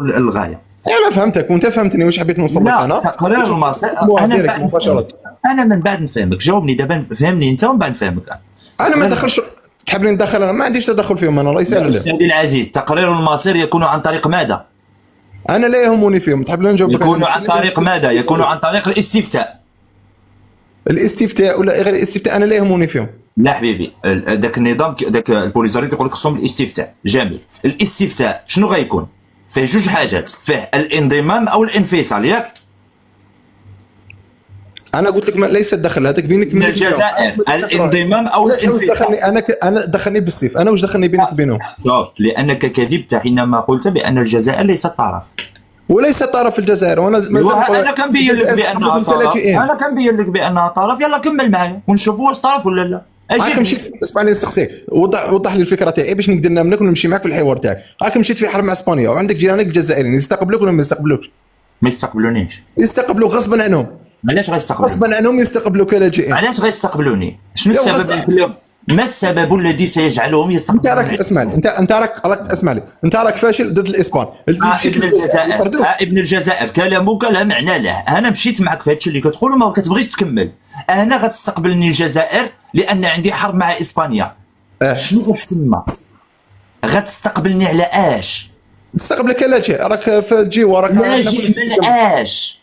الغايه. انا فهمتك وانت فهمتني واش حبيت نوصل لك انا. تقرير المصير انا من بعد نفهمك. جاوبني دابا، فهمني انت ومن بعد نفهمك. انا ما ندخلش، تحبني ندخل؟ انا ما عنديش تدخل فيهم، انا الله يسهل لك. سيدي العزيز، تقرير المصير يكون عن طريق ماذا؟ انا لا يهمني فيهم، تحب نجاوبك؟ يكون عن طريق ماذا؟ يكون عن طريق الاستفتاء. الاستفتاء ولا غير الاستفتاء انا لا يهمني فيهم. لا حبيبي، ذاك النظام داك البوليزاريو كيقول لك خصهم الاستفتاء. جميل. الاستفتاء شنو غيكون؟ فيه جوج حاجات، فيه الانضمام او الانفصال، ياك؟ انا قلت لك ليس الدخل هذاك بينك من الجزائر، الانضمام او الانفصال. انا دخلني بالسيف، انا واش دخلني بينك وبينهم؟ شوف، لانك كذبت حينما قلت بان الجزائر ليست طرف. وليس طرف الجزائر، وانا انا كنبين لك بانها طرف. انا كنبين لك بانها طرف. يلا كمل معايا ونشوفوا واش طرف ولا لا. هاك مشيت، اسمع لي نسقسيك، وضح لي الفكره تاعي باش نقدر نامنك ونمشي معك في الحوار تاعك. هاك مشيت في حرب مع اسبانيا وعندك جيرانك الجزائريين، يستقبلوك ولا ما يستقبلوكش؟ ما يستقبلونيش. يستقبلوك غصبا عنهم. علاش غيستقبلوني؟ غصبا عنهم يستقبلوك لاجئين. علاش غيستقبلوني؟ شنو السبب؟ ما السبب الذي سيجعلهم يستقبلوني؟ انت راك اسمعني، انت راك اسمع لي، انت راك فاشل ضد الاسبان. ابن الجزائر، ابن الجزائر، كلامك لا معنى له. انا مشيت معك في هادشي اللي كتقول وما كتبغيش تكمل. انا غتستقبلني الجزائر لان عندي حرب مع اسبانيا. شنو غتسمى؟ غتستقبلني على اش؟ نستقبلك لاجئ، راك في الجوار، راك لاجئ من اش؟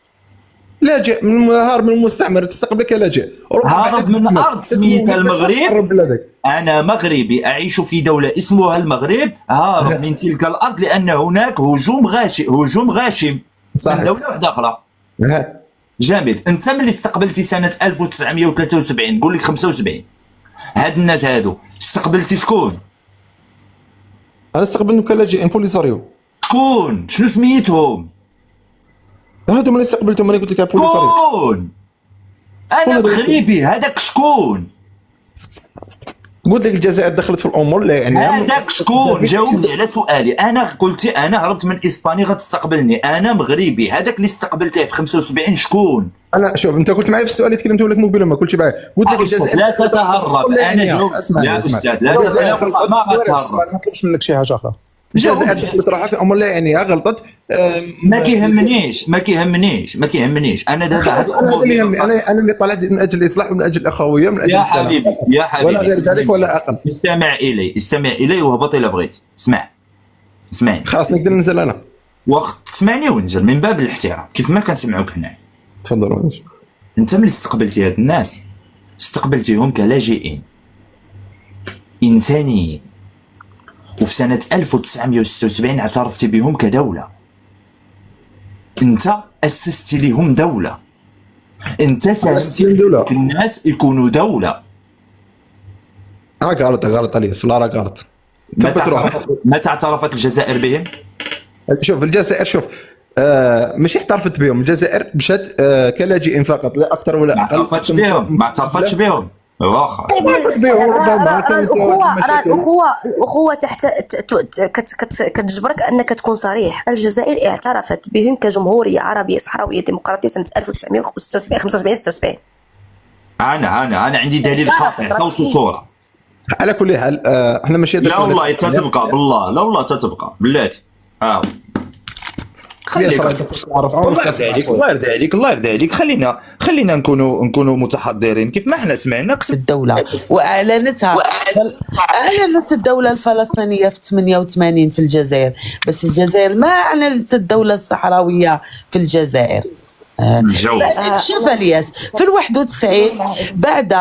لاجئ من هارب من المستعمر، تستقبلك لاجئ. هارب من ارض سميتها المغرب. انا مغربي اعيش في دوله اسمها المغرب، هارب من تلك الارض لان هناك هجوم غاشم صحيح. من دوله واحده اخرى. جميل. انت ملي استقبلتي سنه 1973، قول لك 75، هاد الناس هادو استقبلتي شكون؟ انا استقبلهم كلاجئين بوليساريو. شكون؟ شنو سميتهم؟ هادو اللي استقبلتهم انا قلت لك بوليساريو. شكون؟ انا مغربي، هذاك شكون؟ قلت لك الجزائر دخلت في الامور لا يعني. هذاك شكون؟ جاوبني على سؤالي. انا قلت انا هربت من اسبانيا غتستقبلني، انا مغربي. هذاك اللي استقبلته في 75 شكون؟ انا شوف، انت قلت معي في السؤال اللي تكلمت لك مقبلا ما قلتش معايا. قلت لك الجزائر لا تتهرب. انا جاوبت. اسمع لا استاذ، لا ما نطلبش منك شي حاجه اخرى. الجزائر دخلت راحه في امور لا يعنيها، غلطت. ما كيهمنيش انا دابا انا اللي طلعت من اجل الاصلاح ومن اجل الاخويه من اجل السلام. يا حبيبي ولا غير ذلك ولا اقل. استمع الي وهبط الا بغيت. اسمعني. خلاص نقدر ننزل انا. وقت تسمعني ونزل من باب الاحترام كيف ما كنسمعوك هنا. تفضل. انت ملي استقبلتي هاد الناس استقبلتيهم كلاجئين انسانيين، وفي سنة 1976 اعترفتي بهم كدولة. انت اسست لهم دولة، انت ساهمت الناس يكونوا دولة. غلط علي لا راه غلط. متى اعترفت الجزائر بهم؟ شوف الجزائر، شوف ماشي اعترفت بهم، الجزائر مشات كلاجئين فقط لا اكثر ولا اقل. ما اعترفتش بهم. واخا الاخوه تحت كتجبرك انك تكون صريح. الجزائر اعترفت بهم كجمهوريه عربيه صحراويه ديمقراطيه سنه 1975 76. انا عندي دليل قاطع، صوت وصوره. على كل حال احنا ماشي لا والله تتبقى بالله، لا والله تتبقى بلاتي. الله يرضي عليك. خلينا نكونوا متحضرين كيف ما احنا سمعنا. الدولة واعلنت الدولة الفلسطينية في 88 في الجزائر، بس الجزائر ما اعلنت الدولة الصحراوية في الجزائر. شوف الياس في 91 بعد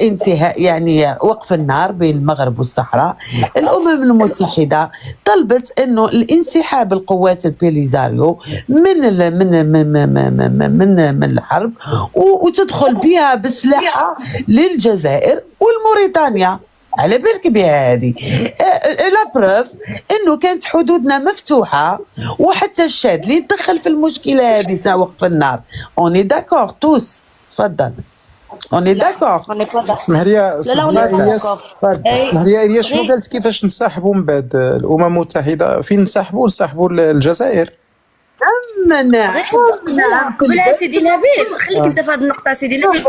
انتهاء يعني وقف النار بين المغرب والصحراء، الامم المتحده طلبت انه الانسحاب القوات البوليزاريو من الحرب وتدخل بها بسلاحها للجزائر والموريتانيا. على بالك بها هذه لا بروف انه كانت حدودنا مفتوحه، وحتى الشاد اللي دخل في المشكله هذه تاع وقف النار. اوني داكور توس. تفضل. اوني داكور. اسمح لي الياس، شنو قالت كيفاش نسحبوا من بعد الامم المتحده؟ فين نسحبوا الجزائر؟ نعم قبلها سيدي نبيل، خليك انت في هذه النقطه سيدي نبيل.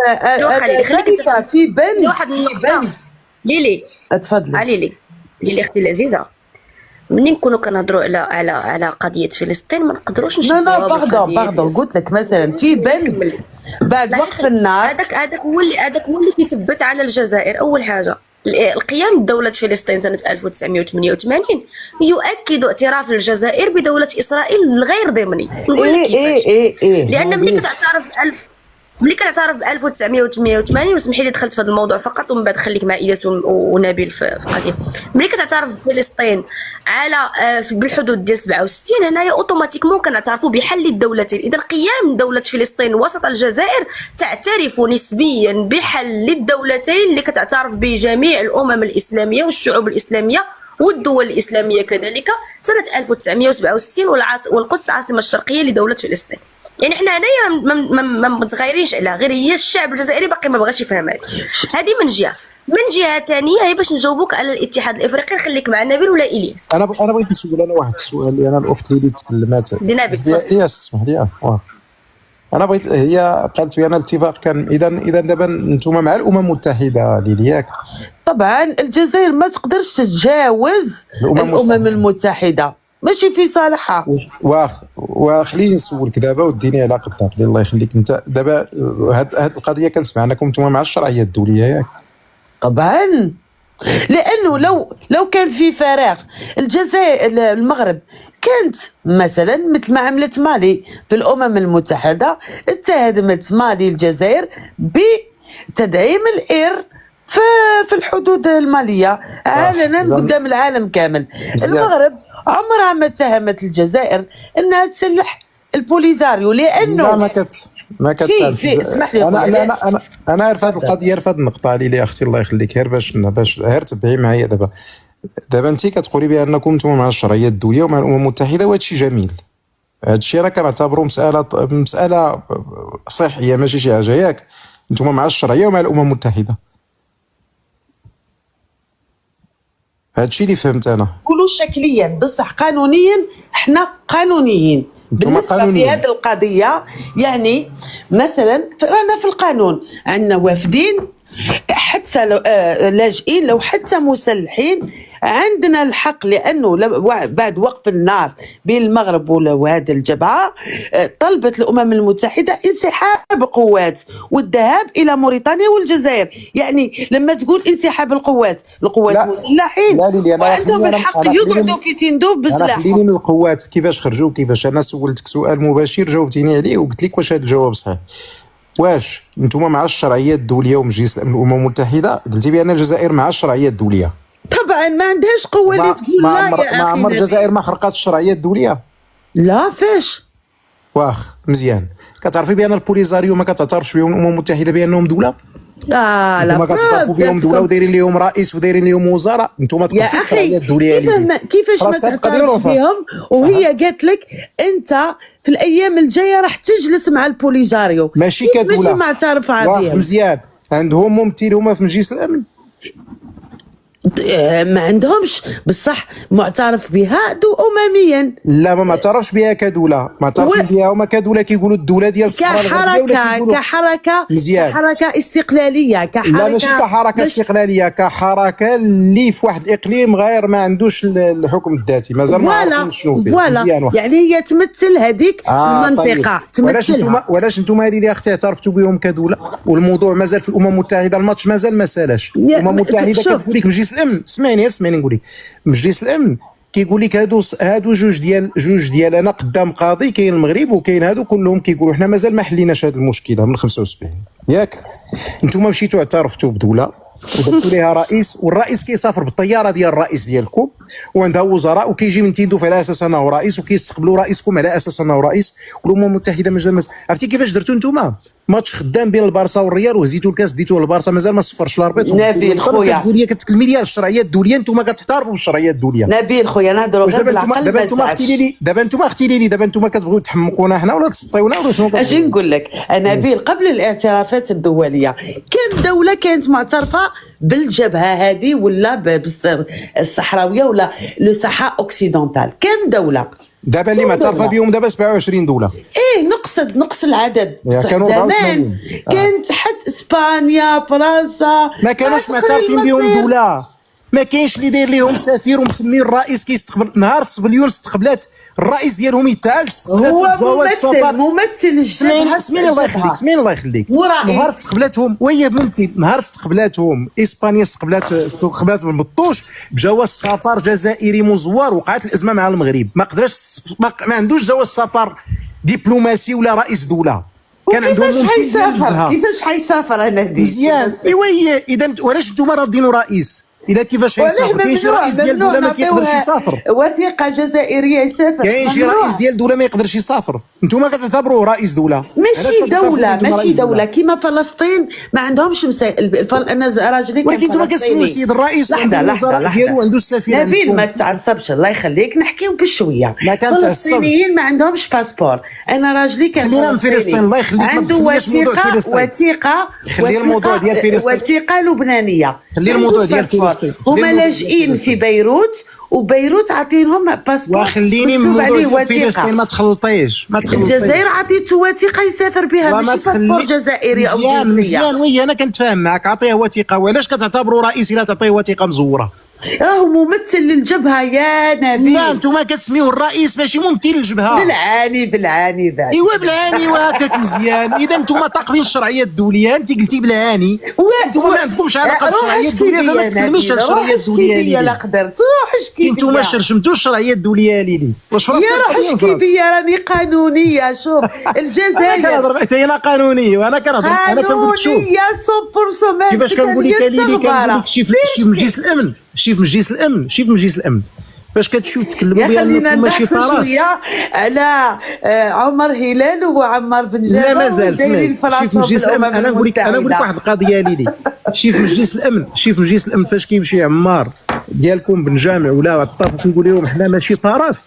خليك انت في بني واحد النقطه. ليلي تفضلي. ليلي اختي العزيزه، ملي نكونوا كنهضروا على قضيه فلسطين ما نقدروش لا نشبهوها باردون قلت لك مثلا في بند بعد وقف النار. هذاك هو اللي كيثبت على الجزائر. اول حاجه القيام بدولة فلسطين سنة 1988 يؤكد اعتراف الجزائر بدولة إسرائيل الغير ضمني. نقول لك كيفاش. لأن ملي كتعترف ب 1988 واسمحي لي دخلت في هذا الموضوع فقط ومن بعد خليك مع إياس ونبيل في القضية. ملي كتعترف بفلسطين على بالحدود ديال 67 هنايا اوتوماتيكمون كنعترفوا بحل الدولتين. اذا قيام دولة فلسطين وسط الجزائر تعترف نسبيا بحل الدولتين اللي كتعترف بجميع الامم الاسلاميه والشعوب الاسلاميه والدول الاسلاميه كذلك سنه 1967 والقدس عاصمه الشرقيه لدوله فلسطين. يعني حنا هنايا ما متغيرينش عليها، غير هي الشعب الجزائري باقي ما بغاش يفهم هذه من جهه. من جهه ثانيه هي باش نجاوبوك على الاتحاد الافريقي نخليك مع نبيل ولا الياس. انا بغيت نسول انا واحد السؤال اللي انا الاخت اللي تكلمات هي اسمح لي انا بغيت هي قالت بان الاتفاق كان اذا دابا انتم مع الامم المتحده لياك. طبعا الجزائر ما تقدرش تتجاوز الامم المتحده ماشي في صالحها. وخليني نسولك دابا وديني على قدك الله يخليك انت دابا هاد القضيه كنسمع انكم انتم مع الشرعيه الدوليه ياك؟ طبعا لانه لو كان في فراغ الجزائر المغرب كانت مثلا مثل ما عملت مالي في الامم المتحده اتهمت مالي الجزائر بتدعيم الإير في الحدود الماليه علنا قدام العالم كامل. المغرب عمرها ما اتهمت الجزائر انها تسلح البوليزاريو لانه لا ما كتعرف. انا عارف هذه القضيه، عارف هذه النقطه اللي اختي الله يخليك غير باش غير تبعي معايا دابا انت كتقولي بانكم انتم مع الشرعيه الدوليه ومع الامم المتحده وهذا الشيء جميل. هذا الشيء انا كنعتبره مساله صحيه ماشي شي حاجه ياك. انتم مع الشرعيه ومع الامم المتحده، هذا الشيء اللي فهمت انا. قولوا شكليا بصح قانونيا احنا قانونيين بالنسبه لهذه القضيه. يعني مثلا رانا في القانون عندنا وافدين حتى لاجئين لو حتى مسلحين عندنا الحق، لانه بعد وقف النار بين المغرب وهذه الجبهه طلبت الامم المتحده انسحاب قوات والذهاب الى موريتانيا والجزائر. يعني لما تقول انسحاب القوات مسلحين وعندهم الحق يقعدوا في تندوب بسلاح. خليني من القوات كيفاش خرجوا كيفاش. انا سولتك سؤال مباشر جاوبتيني عليه وقلت لك واش هذا الجواب صحيح. واش انتم مع الشرعيه الدوليه ومجلس الامن الامم المتحده؟ قلتي بان الجزائر مع الشرعيه الدوليه. طبعا ما عندهاش قوه اللي تقول لا يا اخي. ما عمر الجزائر ما خرقات الشرعيه الدوليه. لا فاش مزيان. كتعرفي بان البوليزاريو ما كتعترفش بهم الامم المتحده بانهم دوله؟ لا ما كتعرفوا بهم دوله ودايرين لهم رئيس ودايرين لهم وزراء. انتم تقصدوا الشرعيه الدوليه كيفاش ما تعترفش بهم وهي قالت لك انت في الايام الجايه راح تجلس مع البوليزاريو ماشي كدوله ماشي معترفه بهم. مزيان. عندهم ممثل هما في مجلس الامن ما عندهمش بصح معترف بها امميا. لا ما معترفش بها كدوله، معترف بها هما كدوله كيقولوا الدوله ديال الصحراء الغربيه كحركه استقلاليه لا ماشي كحركه استقلاليه، كحركه اللي في واحد الاقليم غير ما عندوش الحكم الذاتي مازال ما عرفناش شنو فيه. مزيان يعني هي تمثل هذيك المنطقه. طيب. ولاش انتم هذه اختي اعترفتوا بهم كدوله والموضوع مازال في الامم المتحده؟ الماتش مازال ما سالاش. الامم المتحده كتقول لك مجلس الامن اسمعني نقول لك مجلس الامن كيقول لك هادو جوج ديال انا قدام قاضي، كاين المغرب وكاين هادو كلهم كيقولوا حنا مازال ما حليناش هذه المشكله من 75 ياك. انتم مشيتوا اعترفتوا بدوله ودرتوا ليها رئيس، والرئيس كيسافر بالطياره ديال الرئيس ديالكم وعندها وزراء وكيجي من تندوف على اساس انه رئيس وكيستقبلوا رئيسكم على اساس انه رئيس. والامم المتحده مازال عرفتي كيفاش درتوا نتوما؟ ماتش خدام بين البارسا والريال وهزيتوا الكاس ديتوه للبارسا مازال ما صفرش الاربيط. نبيل خويا كتقول لي كتكلمي لي على الشرعيه الدوليه، انتم كتحترموا بالشرعيه الدوليه. نبيل خويا نهضروا غير بالعقل. دابا انتم كتبغيو تحمقونا حنا ولا تسطيونا ولا شنو؟ اجي نقول لك نبيل قبل الاعترافات الدوليه كم دوله كانت معترفه بالجبهه هذه ولا بالصحراويه ولا لو ساحا اوكسيدونتال؟ كم دوله دابا اللي معترفه بهم دابا 27 دوله؟ نقص العدد. كانوا 84 كانت حتى اسبانيا فرنسا ما كانوش معترفين بهم دوله. ما كاينش اللي داير ليهم سفير ومسمي الرئيس كيستقبل. نهار السبليون استقبلات الرئيس ديالهم يتعالس هو ممثل الجبهه. سميني الله يخليك، سميني الله يخليك. نهار استقبلاتهم وهي ممثل، نهار استقبلاتهم اسبانيا استقبلات بالبطوش بجواز سفر جزائري مزور، وقعت الازمه مع المغرب، ما قدرش ما عندوش جواز سفر دبلوماسي ولا رئيس دوله. كان عندهم كيفاش حيسافر انا مزيان. ايوا هي اذا علاش نتوما راضينوا رئيس؟ اذا كيفاش يسافر؟ كاين شي رئيس ديال دوله ما كيقدرش يسافر، وثيقه جزائريه يسافر. كاين شي رئيس ديال دوله ما يقدرش يسافر، نتوما كتعتبروه رئيس دوله. ماشي دوله كيما فلسطين ما عندهمش انا راجلي كان، ولكن نتوما كتسميو السيد الرئيس وعنده الوزراء ديالو وعنده السفير. نبيل ما تعصبش الله يخليك، نحكيو بشويه. لا كنتعصب. الفلسطينيين ما عندهمش باسبور، انا راجلي كان خلينا من فلسطين الله يخليك، عنده وثيقه خلي الموضوع ديال فلسطين، وثيقه لبنانيه. خلي الموضوع ديال فلسطين. هما لاجئين في بيروت، وبيروت عطينهم باسبور وخليني من موضوع فلسطين ما تخلطيش. الجزائر عطيته وثيقه يسافر بها، ماشي باسبور جزائري او جنسيه. مزيان وي انا كنتفاهم معك، عطيه وثيقه. وعلاش كتعتبروا رئيس الا تعطيه وثيقه مزوره؟ راهو ممثل للجبهه يا نبيل. لا انتم كتسميوه الرئيس ماشي ممثل للجبهه. بالعاني بعد. ايوا بالعاني وهكاك مزيان. اذا انتم طاقبين الشرعيه الدوليه، انت قلتي بالعاني. انتم ما عندكمش علاقه بالشرعيه الدوليه، فما تكلميش على الشرعيه الدوليه. لا قدرت روح اشكي. انتم ما شرشمتوش الشرعيه الدوليه ليلي. واش فراسك يا روح اشكي بيا، راني قانونيه. شوف الجزائر كنهضر حتى انا قانونيه، وانا كنهضر انا كنقول شوف قانونيه 100%. كيفاش كنقول لك ليلي، كنقول لك شي مجلس الامن، شي في مجلس الامن فاش كتمشيو تكلموا بان ماشي طرف على عمر هلال وعمار بن جابر. لا مازال سمعي شي في مجلس الامن. انا نقول لك واحد القضيه ليلي. شي في مجلس الامن فاش كيمشي عمار ديالكم بن جامع ولا الطرف كنقول لهم حنا ماشي طرف،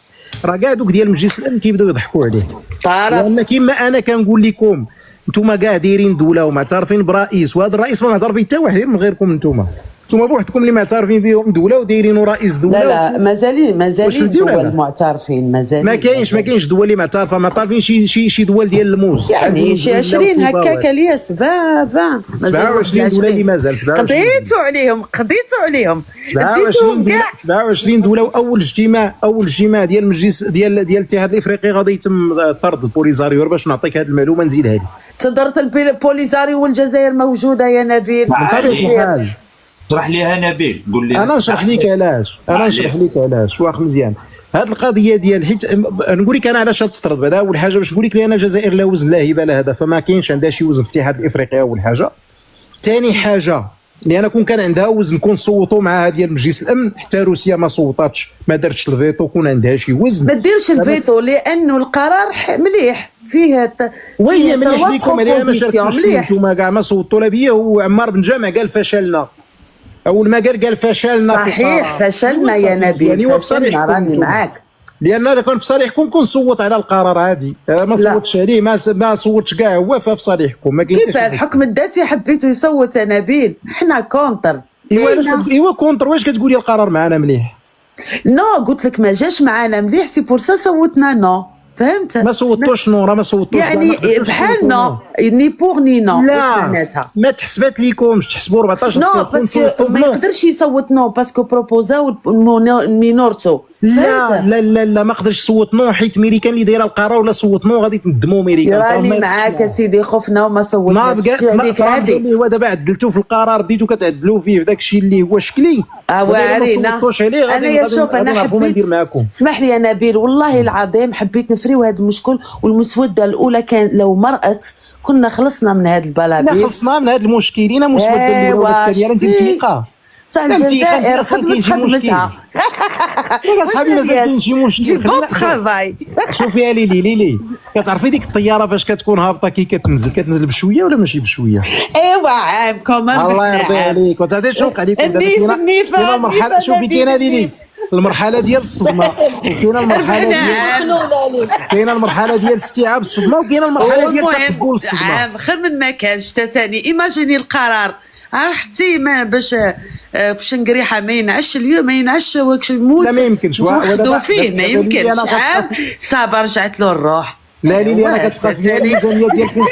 راه كاع دوك ديال مجلس الامن كيبداو يضحكوا عليه طرف. لان كيما انا كنقول لكم نتوما كاع دايرين دوله ومعترفين برئيس، وهذا الرئيس ما معترف حتى واحد من غيركم نتوما بوحدكم اللي معترفين بهم دوله ودايرين رئيس دوله. لا مازالين دول معترفين، مازال ما كاينش دول اللي معترفين. شي دول ديال الموز يعني شي 20 هكاك ليا 27 دوله اللي مازال قضيتوا عليهم 27 دوله. واول اجتماع ديال المجلس ديال الاتحاد الافريقي غادي يتم طرد البوليزاريو. باش نعطيك هذه المعلومه نزيدها لك، تضرت البوليزاريو والجزائر موجوده يا نبيل بطبيعه الحال. اشرح ليها نبيل، قول لي. انا نشرح لك علاش. واخ مزيان هذه القضيه ديال حيت نقول لك انا علاش تطرد. بعدا اول حاجه باش نقول لك لان الجزائر لا وزن لا هبه لا هذا، فما كاينش عندها شي وزن في الاتحاد الافريقي اول حاجه. ثاني حاجه لان كون كان عندها وزن كون صوتوا معها ديال مجلس الامن، حتى روسيا ما صوتاتش ما دارتش الفيتو، كون عندها شي وزن ما ديرش الفيتو لانه القرار مليح فيه وهي مليح ليكم. عليها ما شاركتوش نتوما كاع ما صوتوا لا بيا. وعمار بن جامع قال فشلنا، اول ما قال فشلنا. صحيح فشلنا يا نبيل، يعني فشلنا راني معاك. لان انا كون في صالحكم كنصوت على القرار هادي، ما صوتش عليه، ما صوتش كاع هو في صالحكم. ما كاينش كيف الحكم الذاتي حبيتو يصوت يا نبيل، حنا كونتر. ايوا كونتر. واش كتقولي القرار معنا مليح؟ نو قلت لك ما جاش معنا مليح، سي بور سا صوتنا نو. فهمت؟ ما صوتوش نو، راه ما صوتوش يعني بحال نو ني بور ني نو. لا ما تحسبات ليكمش، تحسبوا 14 نو باسكو ما يقدرش يصوت نو باسكو بروبوزاو مينورتو. لا ما قدرش يصوت نو حيت ميريكان اللي دايره القرار ولا صوت نو غادي تندموا ميريكان. راني معاك سيدي، خفنا وما صوتناش. اللي هو دابا عدلتوه في القرار، بديتو كتعدلوا فيه في داك الشيء اللي هو شكلي. وارينا انا شوف انا حبيت معكم. اسمح لي يا نبيل والله العظيم حبيت نفريو هذا المشكل. والمسوده الاولى كان لو مرأت كنا خلصنا من هذا البلابيل. لا خلصنا من هذا المشكل. هنا مسوده الاولى والثانيه انت متيقه تاع الجزائر خدمتها. يا صاحبي مازال كاين شي مشكل. شوفي يا ليلي كتعرفي ديك الطياره فاش كتكون هابطه كي كتنزل بشويه ولا ماشي بشويه؟ ايوا عامكم الله يرضي عليك. وتعرفي شنو وقع لكم دابا؟ كاينه المرحله، شوفي كاينه ليلي المرحله ديال الصدمه، وكاينه المرحله ديال استيعاب الصدمه، وكاينه المرحله ديال تقبل الصدمه. خير من ما كانش. ثاني ايماجيني القرار حتى ما باش نقريحه ما ينعش اليوم، ما ينعش واكش يموت. لا ما يمكنش وحدو فيه ما يمكنش. صابر رجعت له الروح لا ليلي انا كتبقى فيا الميزانيه ديالكم،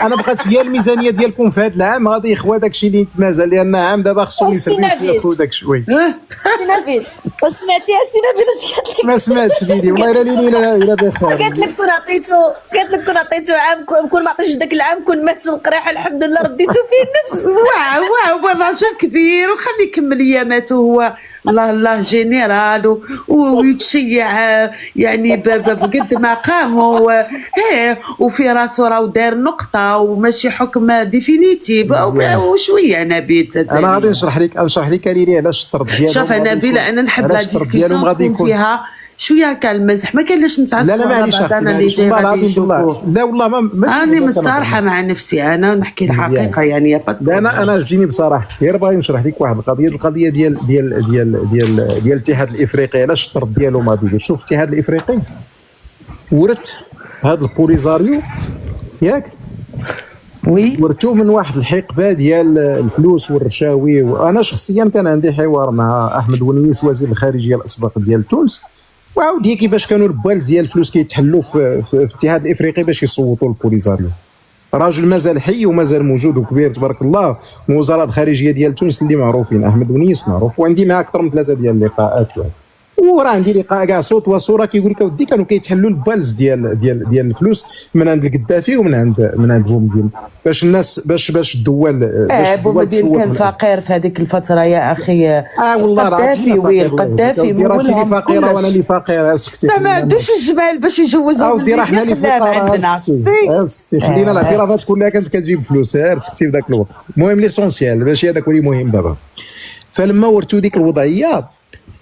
انا بقات فيا الميزانيه ديالكم في هذا العام غادي يخوى داكشي اللي تمازال، لان عام دابا خصهم يسرفوا داك شوي. سي نبيل واش سمعتي سي نبيل اش قالت لك؟ ما سمعتش ليلي والله الا ليلي الا بخير. قالت لك كون عطيتو عام كون ما عطيتوش داك العام كون مات القريحه الحمد لله رديتو فيه النفس. واو الراجل كبير وخليه يكمل اياماته هو الله جينيرال ويتشيع يعني بقد ما قام وفي راسو راه دار نقطه وماشي حكم ديفينيتيف وشويه نبيل. انا غادي نشرح لك ليلي علاش الطرد ديالهم. شوف نبيل انا نحب لا ديسكسيون تكون فيها شويه كالمزح، ما كاينلاش نتعصبوا. لا معليش انا اللي جاي غادي نشوفوا. لا والله ما انا متصارحه مع نفسي، انا نحكي الحقيقه يعني. لا انا جيني بصراحتك غير باغي نشرح لك واحد القضيه ديال الاتحاد الافريقي علاش الطرد ديالو ما دير. شوف الاتحاد الافريقي ورث هذا البوليزاريو ياك وي ورثوه من واحد الحقبه ديال الفلوس والرشاوي. وانا شخصيا كان عندي حوار مع احمد ونيس وزير الخارجيه الاسبق ديال تونس، وعاود لي كيفاش كانوا البوالز ديال الفلوس كيتحلوا في الاتحاد الافريقي باش يصوتوا البوليزاريو. راجل مازال حي ومازال موجود وكبير تبارك الله، وزراء الخارجيه ديال تونس اللي معروفين. احمد ونيس معروف وعندي معاه اكثر من 3 ديال اللقاءات، وراه عندي لقاء كاع صوت وصوره كيقول لك اودي كانوا كيتحلوا البالز ديال الفلوس من عند القدافي ومن عند بومدين باش الناس باش الدول بومدين كان فقير في هذيك الفتره يا اخي. والله القدافي القدافي مولهم فقيره وانا اللي فقير. اسكتي لا ما عندوش الجمال باش يجوزوا ودي راه حنا اللي فقراء. اسكتي خلينا الاعترافات كلها كانت كتجيب فلوس. سكتي في ذاك الوقت. المهم ليسونسيال ماشي هذاك اللي مهم دابا. فلما ورثوا ديك الوضعيه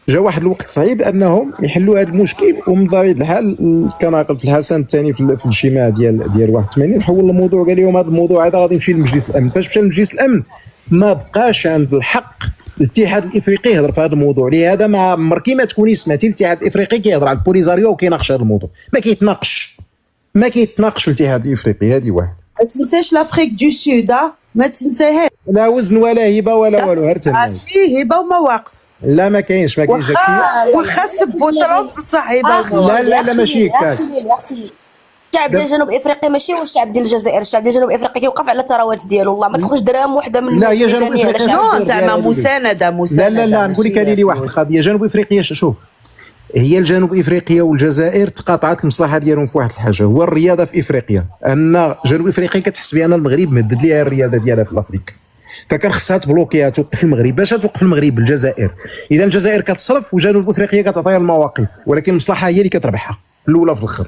جا واحد الوقت صعيب انهم يحلوا هذا المشكل، ومن طبيعه الحال كناقل في الحسن الثاني في الاجتماع ديال 81 حول الموضوع قال لهم هذا الموضوع هذا غادي يمشي لمجلس الامن. فاش مشى لمجلس الامن ما بقاش عند الحق الاتحاد الافريقي يهضر في هذا الموضوع. لهذا ما عمرك ما تكوني سمعتي الاتحاد الافريقي كيهضر على البوليزاريو وكيناقش هذا الموضوع. ما كيتناقش الاتحاد الافريقي. هذه واحد. ما تنساش لافريك دو سود، ما تنساهاش. لا وزن ولا هبه ولا والو، غير فيه هبه ومواقف. لا ما كاينش واخا سبوا ترومب بصح هبه. لا ماشي هكا. الشعب ديال جنوب افريقيا ماشي هو الشعب ديال الجزائر. الشعب ديال جنوب افريقيا كيوقف على الثروات ديالو. والله ما تخرج درهم وحده من لا هي جنوب افريقيا زعما مسانده. لا نقول لك لي واحد القضيه. جنوب افريقيا شوف هي الجنوب افريقيا والجزائر تقاطعت المصلحه ديالهم في واحد الحاجه، هو الرياضه في افريقيا. ان جنوب افريقيا كتحس بان المغرب مدد ليها الرياضه ديالها في افريقيا، فكان خصها تبلوكيها توقف المغرب. باش توقف المغرب الجزائر؟ اذا الجزائر كتصرف وجنوب افريقيا كتعطيها المواقف، ولكن المصلحه هي اللي كتربحها في الاولى وفي الاخر.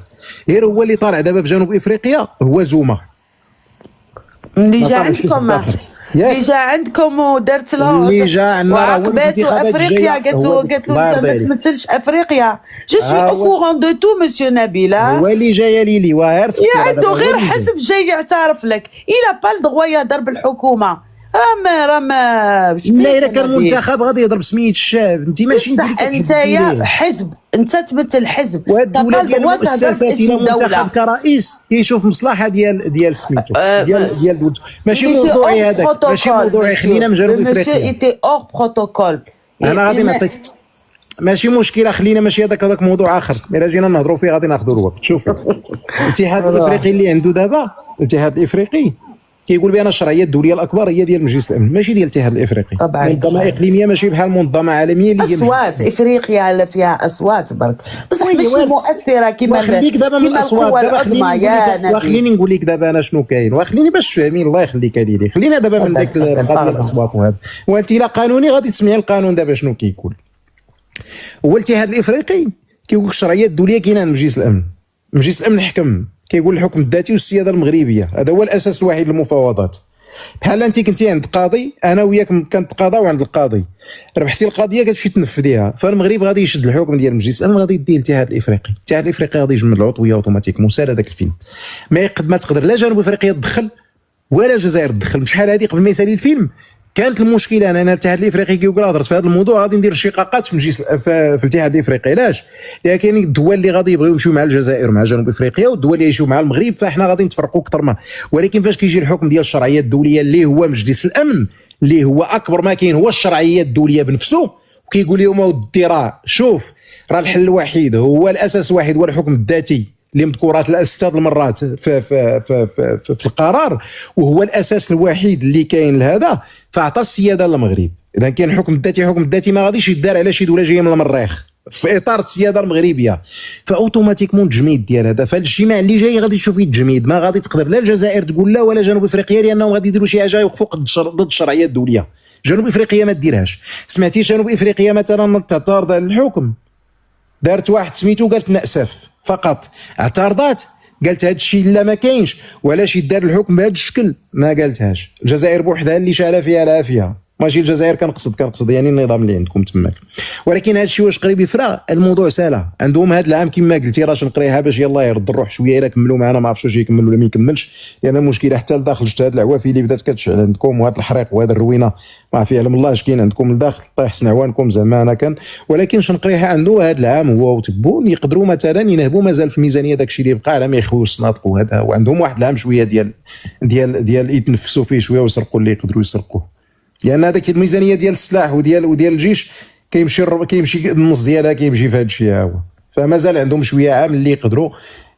غير هو اللي طالع دابا في جنوب افريقيا هو زوما اللي جا عندكم ودارت له اللي جا عندنا راه هو افريقيا. قالت له انت ما تمثلش افريقيا. جو سوي او كورون دو تو مسيو نبيل. هو اللي جاي ليلي واعر عنده غير حزب جاي يعترف لك. الى با الدغوا يهضر بالحكومه. ما لا اذا كان منتخب غادي يضرب سميت الشعب. انت ماشي انت يا حزب، انت تمثل حزب. والدوله ديال المؤسسات الى منتخب كرئيس كيشوف مصلحه ديال سميتو ديال ماشي موضوعي هذاك، ماشي موضوعي. خلينا من جنوب افريقيا. ايتي اور بروتوكول. انا غادي نعطيك ماشي مشكله. خلينا ماشي هذاك موضوع اخر. الا جينا نهضروا فيه غادي ناخذوا الوقت. شوف الاتحاد الافريقي اللي عنده دابا، الاتحاد الافريقي كيقول بان الشرعيه الدوليه الاكبر هي ديال مجلس الامن ماشي ديال الاتحاد الافريقي. طبعا منظمه اقليميه ماشي بحال منظمه عالميه اللي اصوات افريقيا فيها اصوات برك بصح ماشي مؤثره كما القوى العظمى. يا نبيل وخليني نقول لك دابا انا شنو كاين، وخليني باش تفهمين الله يخليك لي. خلينا دابا من داك القضيه الاصوات وهذا. وانت الى قانوني غادي تسمعي القانون دابا شنو كيقول. هو الاتحاد الافريقي كيقول الشرعيه الدوليه كاينه عند مجلس الامن. مجلس الامن حكم كيقول الحكم الذاتي والسياده المغربيه. هذا هو الاساس الوحيد للمفاوضات. بحال انت كنتي عند قاضي، انا وياك كنتقاضاو عند القاضي، ربحتي القضيه كتمشي تنفذيها، فالمغرب غادي يشد الحكم ديال مجلس الامن غادي يديه للاتحاد الافريقي. الاتحاد الافريقي غادي يجمد العضويه اوتوماتيك مسال هذاك الفيلم. ما تقدر لا جنوب افريقيا تدخل ولا الجزائر تدخل. بشحال هذه قبل ما يسالي الفيلم كانت المشكله انا الاتحاد الافريقي كيقول هضرت في هذا الموضوع غادي ندير شقاقات في مجلس في الاتحاد الافريقي. علاش؟ لان كاينين الدول اللي غادي يبغيو يمشيو مع الجزائر مع جنوب افريقيا، والدول اللي يمشيو مع المغرب، فاحنا غادي نتفرقوا اكثر ما. ولكن فاش كيجي الحكم ديال الشرعيه الدوليه اللي هو مجلس الامن اللي هو اكبر ما كاين هو الشرعيه الدوليه بنفسه، وكيقول لهم اودي راه شوف راه الحل الوحيد هو الاساس الوحيد هو الحكم الذاتي اللي مذكورات 6 المرات في القرار، وهو الاساس الوحيد اللي كاين لهذا، فاعطى السياده للمغرب. اذا كان حكم الذاتي ما غاديش يدار على شي دوله جايه من المريخ في اطار السياده المغربيه، فاوتوماتيكمون التجميد ديال هذا. فالاجتماع اللي جاي غادي تشوف فيه التجميد، ما غادي تقدر لا الجزائر تقول لا ولا جنوب افريقيا، لانهم غادي يديروا شي حاجه يوقفوا ضد الشرعيه الدوليه. جنوب افريقيا ما ديرهاش. سمعتي جنوب افريقيا مثلا تعترض على الحكم، دارت واحد سميتو قالت نأسف فقط، اعترضات قالت هذا الشيء لا ما كاينش، وعلاش يدار الحكم بهذا الشكل ما قالتهاش. الجزائر بوحدها اللي شاله فيها العافيه، ماشي الجزائر كنقصد يعني النظام اللي عندكم تماك. ولكن هذا الشيء واش قريب يفرى الموضوع سالا عندهم هذا العام كما قلتي، راه نقريها باش يلاه يرد الروح شويه الا كملوا معنا، ما عرفتش واش يكملوا ولا ما يكملش، لان المشكله حتى لداخل شفت هذه العوافي اللي بدات كتشعل عندكم، وهذا الحريق وهذا الروينه ما عرف يعلم الله اش كاين عندكم لداخل، الله يحسن عوانكم زعما انا كان. ولكن نقريها عنده هذا العام هو وتبون يقدروا مثلا ينهبوا مازال في الميزانيه داك الشيء اللي بقى على ما يخويوش الصنادق وهذا، وعندهم واحد العام شويه ديال يتنفسوا فيه شويه ويسرقوا اللي يقدروا يسرقوه، لان هذاك الميزانيه ديال السلاح وديال الجيش كيمشي النص ديالها كيمشي في هذا الشيء هو. فمازال عندهم شويه عام اللي يقدروا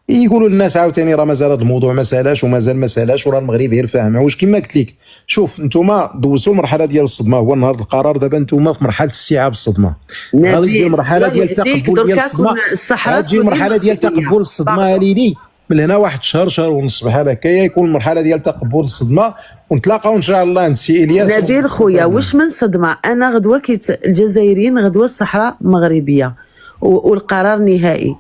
يقولوا للناس عاوتاني راه مازال هذا الموضوع ما سالاش ومازال ما سالاش، وراه المغرب غير فاهم. واش كما قلت لك، شوف انتم دوزتوا المرحله ديال الصدمه، هو النهار القرار دابا انتم في مرحله استيعاب الصدمه، غادي تجي المرحله ديال التقبل ديال الصدمه، غادي المرحله ديال تقبل الصدمه ليلي من هنا واحد شهر ونص بحال هكايا يكون المرحله ديال تقبل الصدمه، ونتلاقاو ان شاء الله عند سي الياس. نبيل خويا واش من صدمه، انا غدوه الجزائريين غدوه الصحراء مغربيه والقرار نهائي،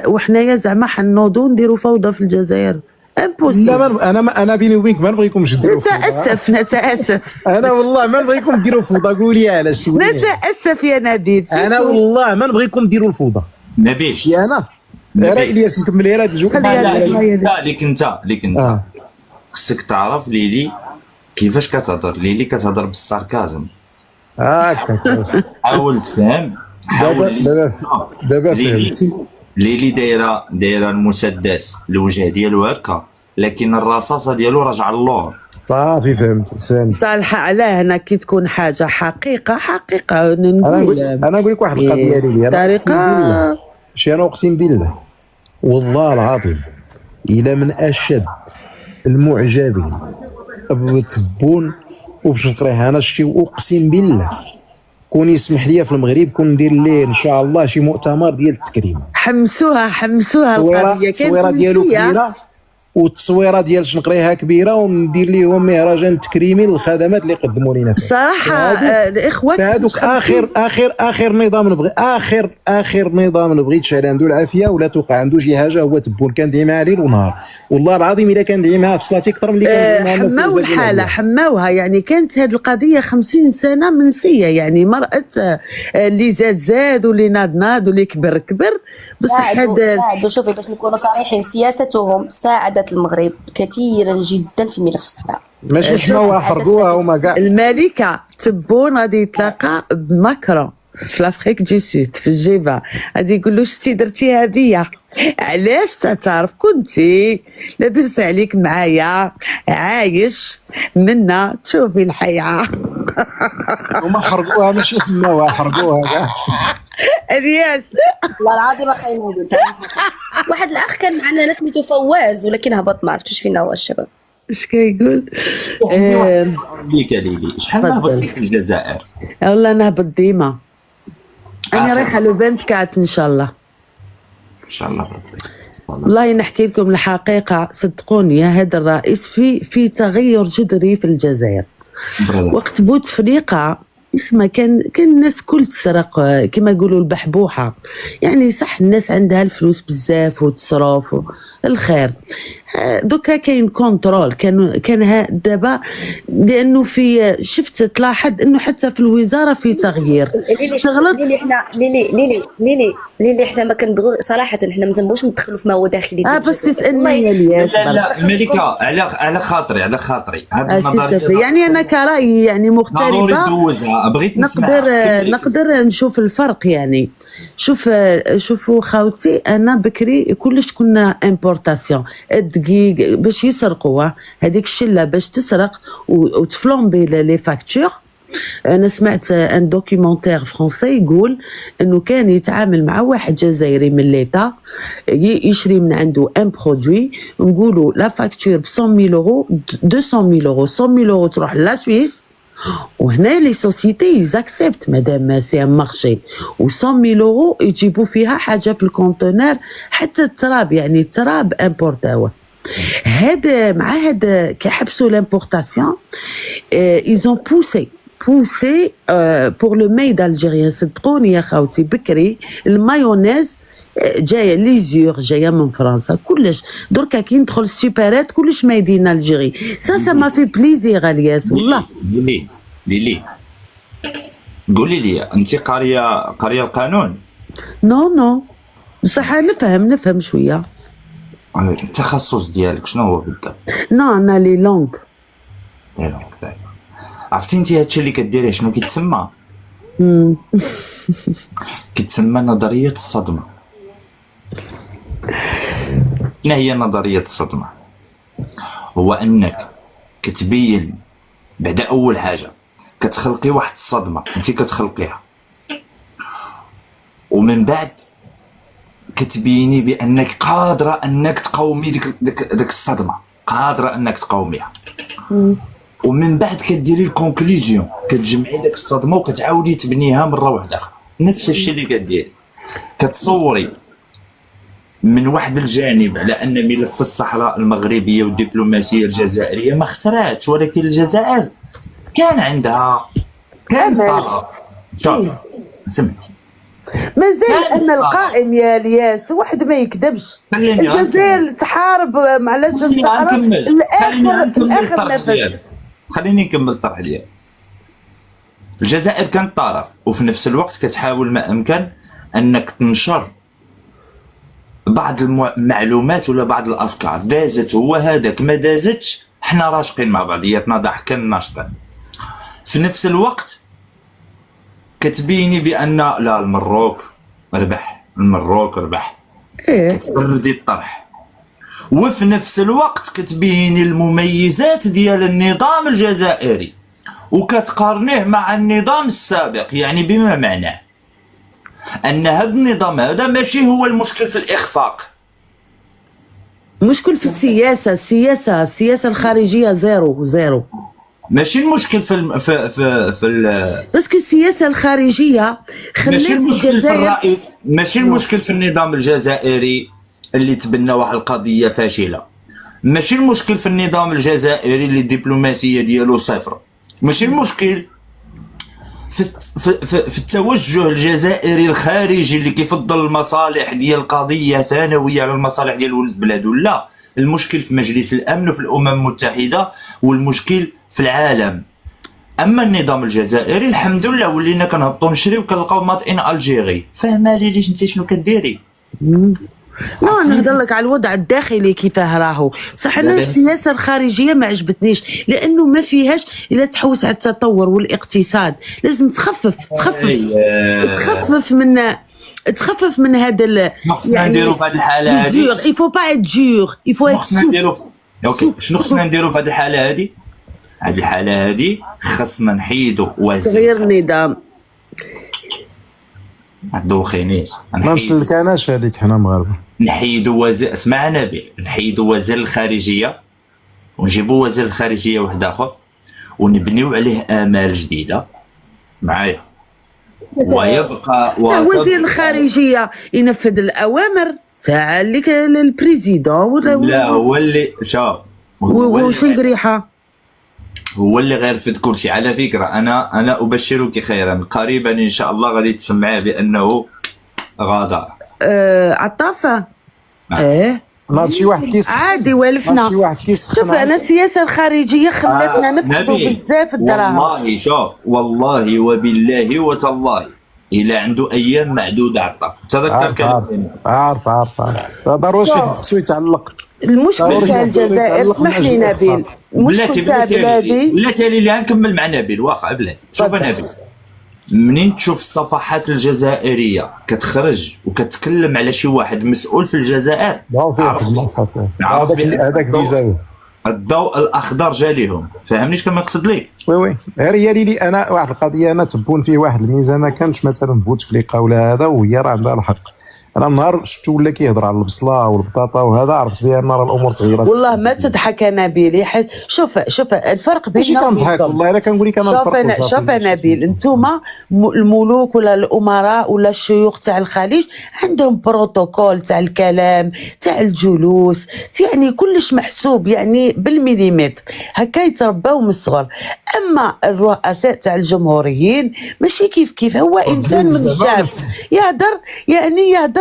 وحنايا زعما حنوضوا نديروا فوضى في الجزائر امبوسيبل. لا انا بيني وبينك ما نبغيكمش ديروا فوضى. نتاسف انا والله ما نبغيكم ديروا فوضى، قولي علاش. نتاسف يا نبيل، انا والله ما نبغيكم ديروا الفوضى. نبيل يا انا راه الياس نكمل لها هذا الجو. ليك انت خصك تعرف ليلي كيفاش كتهضر. ليلي كتهضر بالساركازم، هكا حاول تفهم. دابا فهمت. ليلي دايره المسدس الوجه ديالو هكا، لكن الرصاصه ديالو راجعه اللور. صافي فهمت. صالحه على هنا كي تكون حاجه حقيقه انا نقول لك واحد القضيه ليلي طريقه انا اقسم بالله والله العظيم الى من اشد المعجبين بالتبون وباش نقريها انا شتي، اقسم بالله كون يسمح لي في المغرب كون ندير ليه ان شاء الله شي مؤتمر ديال التكريم. حمسوها القضيه التصويره ديالو كبيره، والتصويره ديال شنقريها كبيره، وندير ليهم مهرجان تكريمي للخدمات اللي قدموا لنا. صراحه الاخوات هذوك اخر نظام نبغي، اخر نظام نبغي تشعل عنده العافيه ولا توقع عنده شي حاجه هو تبون. كندعمها ليل ونهار والله العظيم، الا كندعمها في صلاتي اكثر من اللي كندعمها. حماو الحاله، حماوها يعني. كانت هذه القضيه 50 سنه منسيه، يعني مرأت اللي زاد واللي ناض واللي كبر بصح ساعدوا. شوفي باش نكونوا صريحين، سياستهم ساعدت المغرب كثيرا جدا في ملف الصحراء. ماشي حماوها، حرقوها هما كاع. الملكه تبون غادي يتلاقى بماكرون في لافريك دي سود في الجيبه، غادي يقول له شتي درتيها بيا، علاش تعرف كنتي لاباس عليك معايا عايش منا تشوفي الحياه. هما حرقوها ماشي حماوها، حرقوها كاع. الياس والله العظيم خاينين. واحد الاخ كان معنا ناس سميتو فواز، ولكن هبط ما عرفتش فينا هو الشباب. اش كيقول؟ ليك ليلي شحال هبط في الجزائر؟ والله نهبط ديما، انا رايحه لو 24 ان شاء الله. ان شاء الله والله نحكي لكم الحقيقه، صدقوني هذا الرئيس في تغير جذري في الجزائر. وقت بوتفليقه اسمها كان الناس كل تسرق كما يقولوا البحبوحه، يعني صح الناس عندها الفلوس بزاف وتصرف الخير. دوكا كاين كونترول، كان دابا لانه في شفت تلاحظ انه حتى في الوزاره في تغيير. ليلي احنا ليلي احنا ما كنبغيو صراحه، احنا ما تنبغوش ندخلوا في ما هو داخلي. بس تسالني يا لياس. لا ملكه على خاطري هذا النظريه يعني انا كرايي يعني مختلفه، بغيت نسمع. نقدر نشوف الفرق. يعني شوفوا خاوتي، انا بكري كلش كنا امبورطاسيون الدقيق باش يسرقوا هذيك الشله باش تسرق وتفلومبي لي فاكتور انا سمعت ان دوكيومونتير فرونسي يقول انه كان يتعامل مع واحد جزائري من ليتا يشري من عنده ان برودوي، نقولوا لا فاكتور ب 100,000 يورو 200,000 يورو 100,000 يورو تروح لا سويس، وهنا لي سوسيتي يزاكسبت مادام سي ان مارشي، و 100,000 يورو يجيبوا فيها حاجه في الكونتونير حتى التراب، يعني التراب امبورتاوه. هذا مع هذا كي حبسوا لامبورتاسيون ايزون بوسي بور لو ميد الجيريان. صدقوني يا خاوتي بكري المايونيز جايه ليزور جايه من فرنسا كلش، دركا كي ندخل السوبرات كلش مايدين الجيري. سا ما في بليزير الياس والله. ليلي قولي لي انت قاريه القانون؟ نو بصح نفهم شويه. التخصص ديالك شنو هو بالضبط؟ نو انا لي لونغ. عرفتي انت هادشي اللي كديريه شنو كيتسمى؟ كيتسمى نظريه الصدمه. شنو هي نظريه الصدمه؟ هو انك كتبين بعد اول حاجه كتخلقي واحد الصدمه انت كتخلقيها، ومن بعد كتبيني بانك قادره انك تقاومي ديك الصدمه، قادره انك تقاوميها، ومن بعد كديري الكونكلوزيون كتجمعي داك الصدمه وكتعاودي تبنيها مره واحده اخرى. نفس الشيء اللي كديري، كتصوري من واحد الجانب على ان ملف الصحراء المغربيه والدبلوماسيه الجزائريه ما خسراتش، ولكن الجزائر كان عندها طرف. شوف سمعتي مازال ان القائم يا الياس واحد ما يكذبش، الجزائر تحارب مع الصحراء الاخر نفس. خليني نكمل الطرح ديالي. الجزائر كانت طرف، وفي نفس الوقت كتحاول ما امكن انك تنشر بعض المعلومات ولا بعض الافكار. دازت هو هذاك، ما دازتش حنا راشقين مع بعضياتنا ضحكا ناشطين. في نفس الوقت كتبيني بان لا المروك ربح كتبردي الطرح، وفي نفس الوقت كتبيني المميزات ديال النظام الجزائري وكتقارنيه مع النظام السابق. يعني بما معناه ان هذا النظام هذا ماشي هو المشكل في الاخفاق، مشكل في السياسه الخارجيه زيرو. ماشي المشكل باسكو السياسه الخارجيه ماشي المشكل في الرئيس، ماشي المشكل في النظام الجزائري اللي تبنى واحد القضيه فاشله، ماشي المشكل في النظام الجزائري اللي الدبلوماسيه ديالو صفر، ماشي المشكل في التوجه الجزائري الخارجي اللي كيفضل المصالح ديال قضيه ثانويه على المصالح ديال ولد بلادو. لا، المشكل في مجلس الامن وفي الامم المتحده، والمشكل في العالم. اما النظام الجزائري الحمد لله ولينا كنهبطوا نشريو كنلقاو ماطئين الجيري. فاهمه لي ليش انت شنو كديري؟ لا انا نهضر لك على الوضع الداخلي كيفاه راهو، بصح انا السياسه الخارجيه ما عجبتنيش لانه ما فيهاش الا تحوس على التطور والاقتصاد. لازم تخفف من هذا يعني نديرو في هذه الحاله هذه. il faut pas être dur, il faut être اوكي شنو خصنا نديرو في هذه الحاله هذه؟ هذه الحاله هذه خصنا نحيدوا تغيير النظام. دوخينيش ما مسلكاناش هذيك حنا مغاربه. نحيدوا وزير، اسمع نبيل، نحيدوا وزير الخارجيه ونجيبوا وزير الخارجيه واحد اخر ونبنيو عليه امال جديده معايا، ويبقى وزير الخارجيه ينفذ الاوامر تاع البريزيدون لا هو اللي شاف واش القريحه هو اللي غير في كل شيء. على فكره انا ابشرك خيرا، قريبا ان شاء الله غادي تسمعيه بانه غادر عطافه. ايه لا شي واحد كيسخن عادي والفنا. شي واحد كيسخن. شوف انا السياسه الخارجيه خلاتنا نفقدوا بزاف الدراهم. والله شوف، والله وبالله وتالله الى عنده ايام معدوده عطاف. تذكر كلامي. عارف ضروري خصو يتعلق. المشكل تاع الجزائر، اسمح لي نبيل، المشكل تاع بلادي بلاتي اللي غنكمل مع نبيل واقع بلاتي. شوف نبيل، منين تشوف الصفحات الجزائريه كتخرج وكتكلم على شي واحد مسؤول في الجزائر، هذاك فيزاوي الضوء الاخضر جا ليهم، فهمني كما قصد لك. وي غير هي لي انا واحد القضيه انا تبون فيه واحد الميزه ما كانش مثلا بوتفليقه ولا هذا، وهي راه عندها الحق. انا النهار شفتو ولا كيهضر على البصله والبطاطا وهذا عرفت بها ان راه الامور تغيرت. والله ما تضحك يا نبيل، شوف الفرق ماشي بيننا كنضحك والله الا كنقول لك انا الفرق. شوف يا نبيل، انتوما الملوك ولا الامراء ولا الشيوخ تاع الخليج عندهم بروتوكول تاع الكلام تاع الجلوس، يعني كلش محسوب يعني بالمليمتر هكا يترباو من الصغر. اما الرؤساء تاع الجمهوريين ماشي كيف هو انسان من الشعب يهدر، يعني يهدر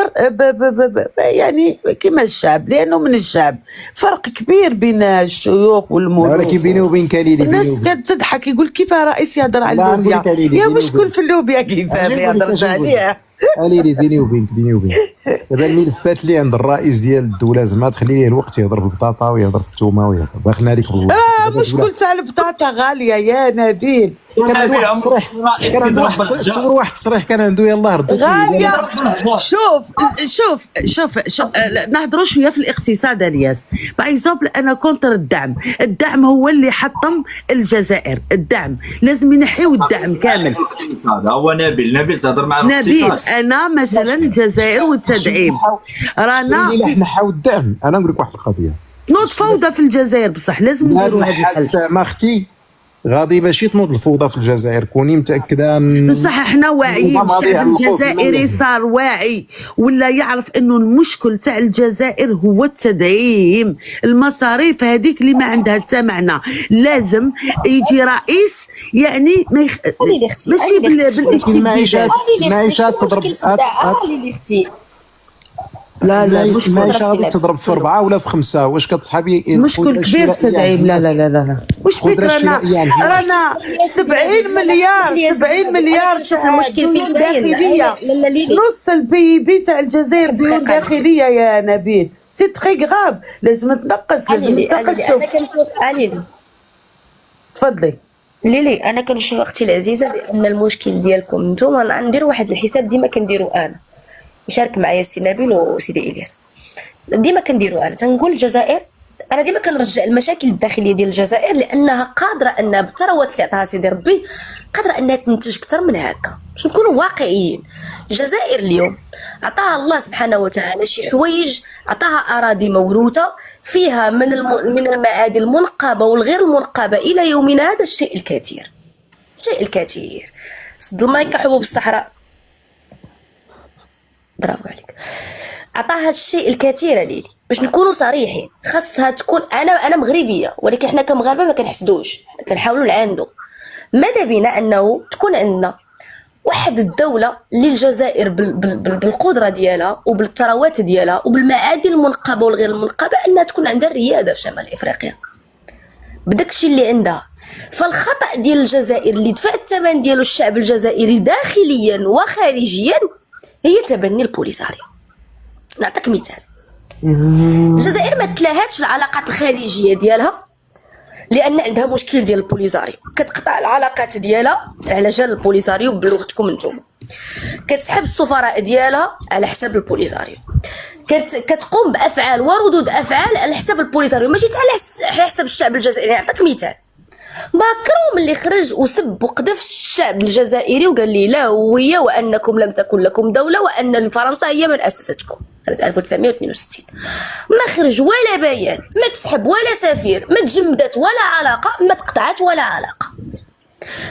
يعني كما الشعب لانه من الشعب. فرق كبير بين الشيوخ والملوك. ولكن بيني وبينك ليلي الناس كتضحك يقول كيف رئيس يهضر على اللوبيا، يا مشكل في اللوبيا كيف يهضر عليها. ليلي بيني وبينك دابا الملفات اللي عند الرئيس ديال الدوله زعما تخلي ليه الوقت يهضر في البطاطا ويهضر في الثومه ويهضر داخلنا عليك بالله. مشكل تاع البطاطا غاليه يا نبيل. كان عنده واحد التصريح كان عنده يلاه ردوا غاليه. شوف نهضروا شويه في الاقتصاد الياس. باغ اكزومبل انا كونتر الدعم هو اللي حطم الجزائر. الدعم لازم ينحيو الدعم كامل. هذا هو نبيل تهضر مع نبيل انا مثلا الجزائر والتدعيم رانا احنا نحاو الدعم. انا نقول لك واحد القضيه، نوض فوضى في الجزائر بصح لازم نديروا هذا الحل. ما اختي غادي ماشي تنوض الفوضى في الجزائر، كوني متاكده بصح احنا واعيين. الشعب الجزائري صار واعي ولا يعرف انه المشكل تاع الجزائر هو التدعيم. المصاريف هذيك اللي ما عندها حتى معنى. لازم يجي رئيس يعني ماشي المعيشه تضرب لا المعيشه تضرب في 4 ولا في 5. واش كتصحابي مشكل كبير التدعيم؟ لا واش فيك رانا 70 مليار شوف المشكل فين داخليه. نص البي بي تاع الجزائر ديون داخليه يا نبيل. سي تري غاف، لازم تنقص. انا كنشوف تفضلي ليلي. انا كنشوف اختي العزيزه بان المشكل ديالكم نتوما ندير واحد الحساب ديما كنديرو انا، يشارك معايا السي نبيل وسيدي الياس. ديما كنديرو انا تنقول الجزائر، انا ديما كنرجع المشاكل الداخليه ديال الجزائر لانها قادره انها بالثروات اللي عطاها سيدي ربي قادره انها تنتج اكثر من هكا. باش نكونوا واقعيين، الجزائر اليوم عطاها الله سبحانه وتعالى شي حوايج، عطاها اراضي موروثه فيها من المعادن المنقبه والغير المنقبه الى يومنا هذا الشيء الكثير. سد المايكا حبوب الصحراء، برافو عليك. عطاها هذا الشيء الكثير ليلي. باش نكونوا صريحين خاصها تكون، انا مغربيه ولكن حنا كمغاربه ما كنحسدوش، كنحاولوا نعاندوا. ماذا بينا انه تكون عندنا واحد الدوله للجزائر بالقدره ديالها وبالثروات ديالها وبالمعادن المنقبه والغير المنقبه انها تكون عندها الرياده في شمال افريقيا بداكشي اللي عندها. فالخطا ديال الجزائر اللي دفع الثمن ديالو الشعب الجزائري داخليا وخارجيا هي تبني البوليساريو. نعطيك مثال، الجزائر ما تلاهاتش في العلاقات الخارجيه ديالها لان عندها مشكل ديال البوليساريو، كتقطع العلاقات ديالها على جال البوليساريو بلغتكم نتوما، كتسحب السفراء ديالها على حساب البوليساريو، كتقوم بافعال وردود افعال على حساب البوليساريو ماشي على حساب الشعب الجزائري. نعطيك مثال، ماكرون اللي خرج وسب وقذف الشعب الجزائري وقال لي لا وهي وانكم لم تكن لكم دوله وان فرنسا هي من اسستكم سنه 1962. ما خرج ولا بيان، ما تسحب ولا سفير، ما تجمدت ولا علاقه، ما تقطعت ولا علاقه.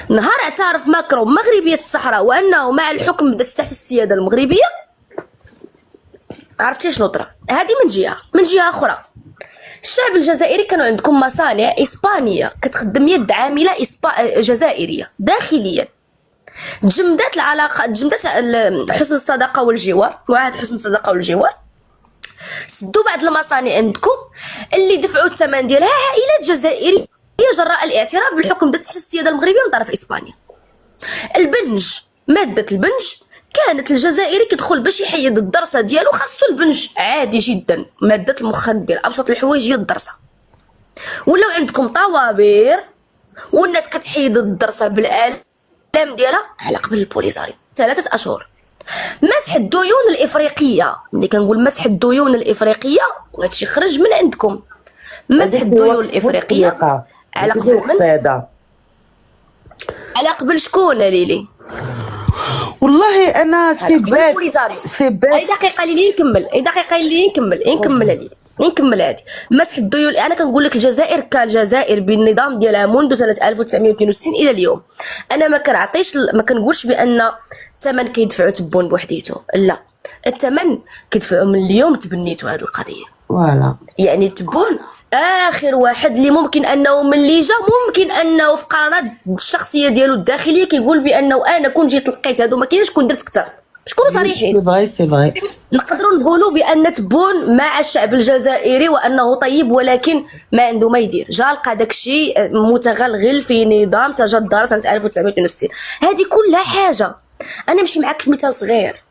نهار اعترف ماكرون مغربيه الصحراء وانه مع الحكم بدات تحت السياده المغربيه، عرفتي شنو طرا؟ هذه من جهه اخرى الشعب الجزائري كانوا عندكم مصانع اسبانيه كتخدم يد عامله جزائريه داخليا. تجمدت العلاقه، تجمدت حسن الصداقه والجوار، معاهده حسن الصداقه والجوار، سدوا بعض المصانع عندكم اللي دفعوا الثمن ديالها عائلات جزائريه جراء الاعتراف بالحكم تحت السياده المغربيه من طرف اسبانيا. البنج، ماده البنج كانت الجزائري كيدخل باش يحيد الدرسه ديالو، خاصو البنج عادي جدا، ماده المخدر، ابسط الحوايج هي الدرسه. ولاو عندكم طوابير والناس كتحيد الدرسه بالآلام ديالها على قبل البوليساريو 3 أشهر. مسح الديون الافريقيه، ملي كنقول مسح الديون الافريقيه وهادشي خرج من عندكم، مسح الديون الافريقيه على قبل من؟ على قبل شكون ليلي؟ والله انا سيبات اي دقيقه ليلي نكمل ليلي نكمل هذه مسح الديون. انا كنقول لك الجزائر كالجزائر بالنظام ديالها منذ سنه 1962 الى اليوم، انا ما كنقولش بان الثمن كيدفعوا تبون بوحديته، لا، الثمن كيدفعوا من اليوم تبنيتوا هذه القضيه. فوالا يعني تبون اخر واحد اللي ممكن انه ملي جا ممكن انه في قرارات الشخصيه ديالو الداخليه كيقول بانه انا كون جيت لقيت هادو ما كاينش كون درت اكثر. شكون صريحين؟ سي فغي نقدروا نقولوا بان تبون مع الشعب الجزائري وانه طيب، ولكن ما عنده ما يدير، جا لقى داكشي متغلغل في نظام تجدر سنه 1962. هذه كلها حاجه. انا نمشي معاك في مثال صغير.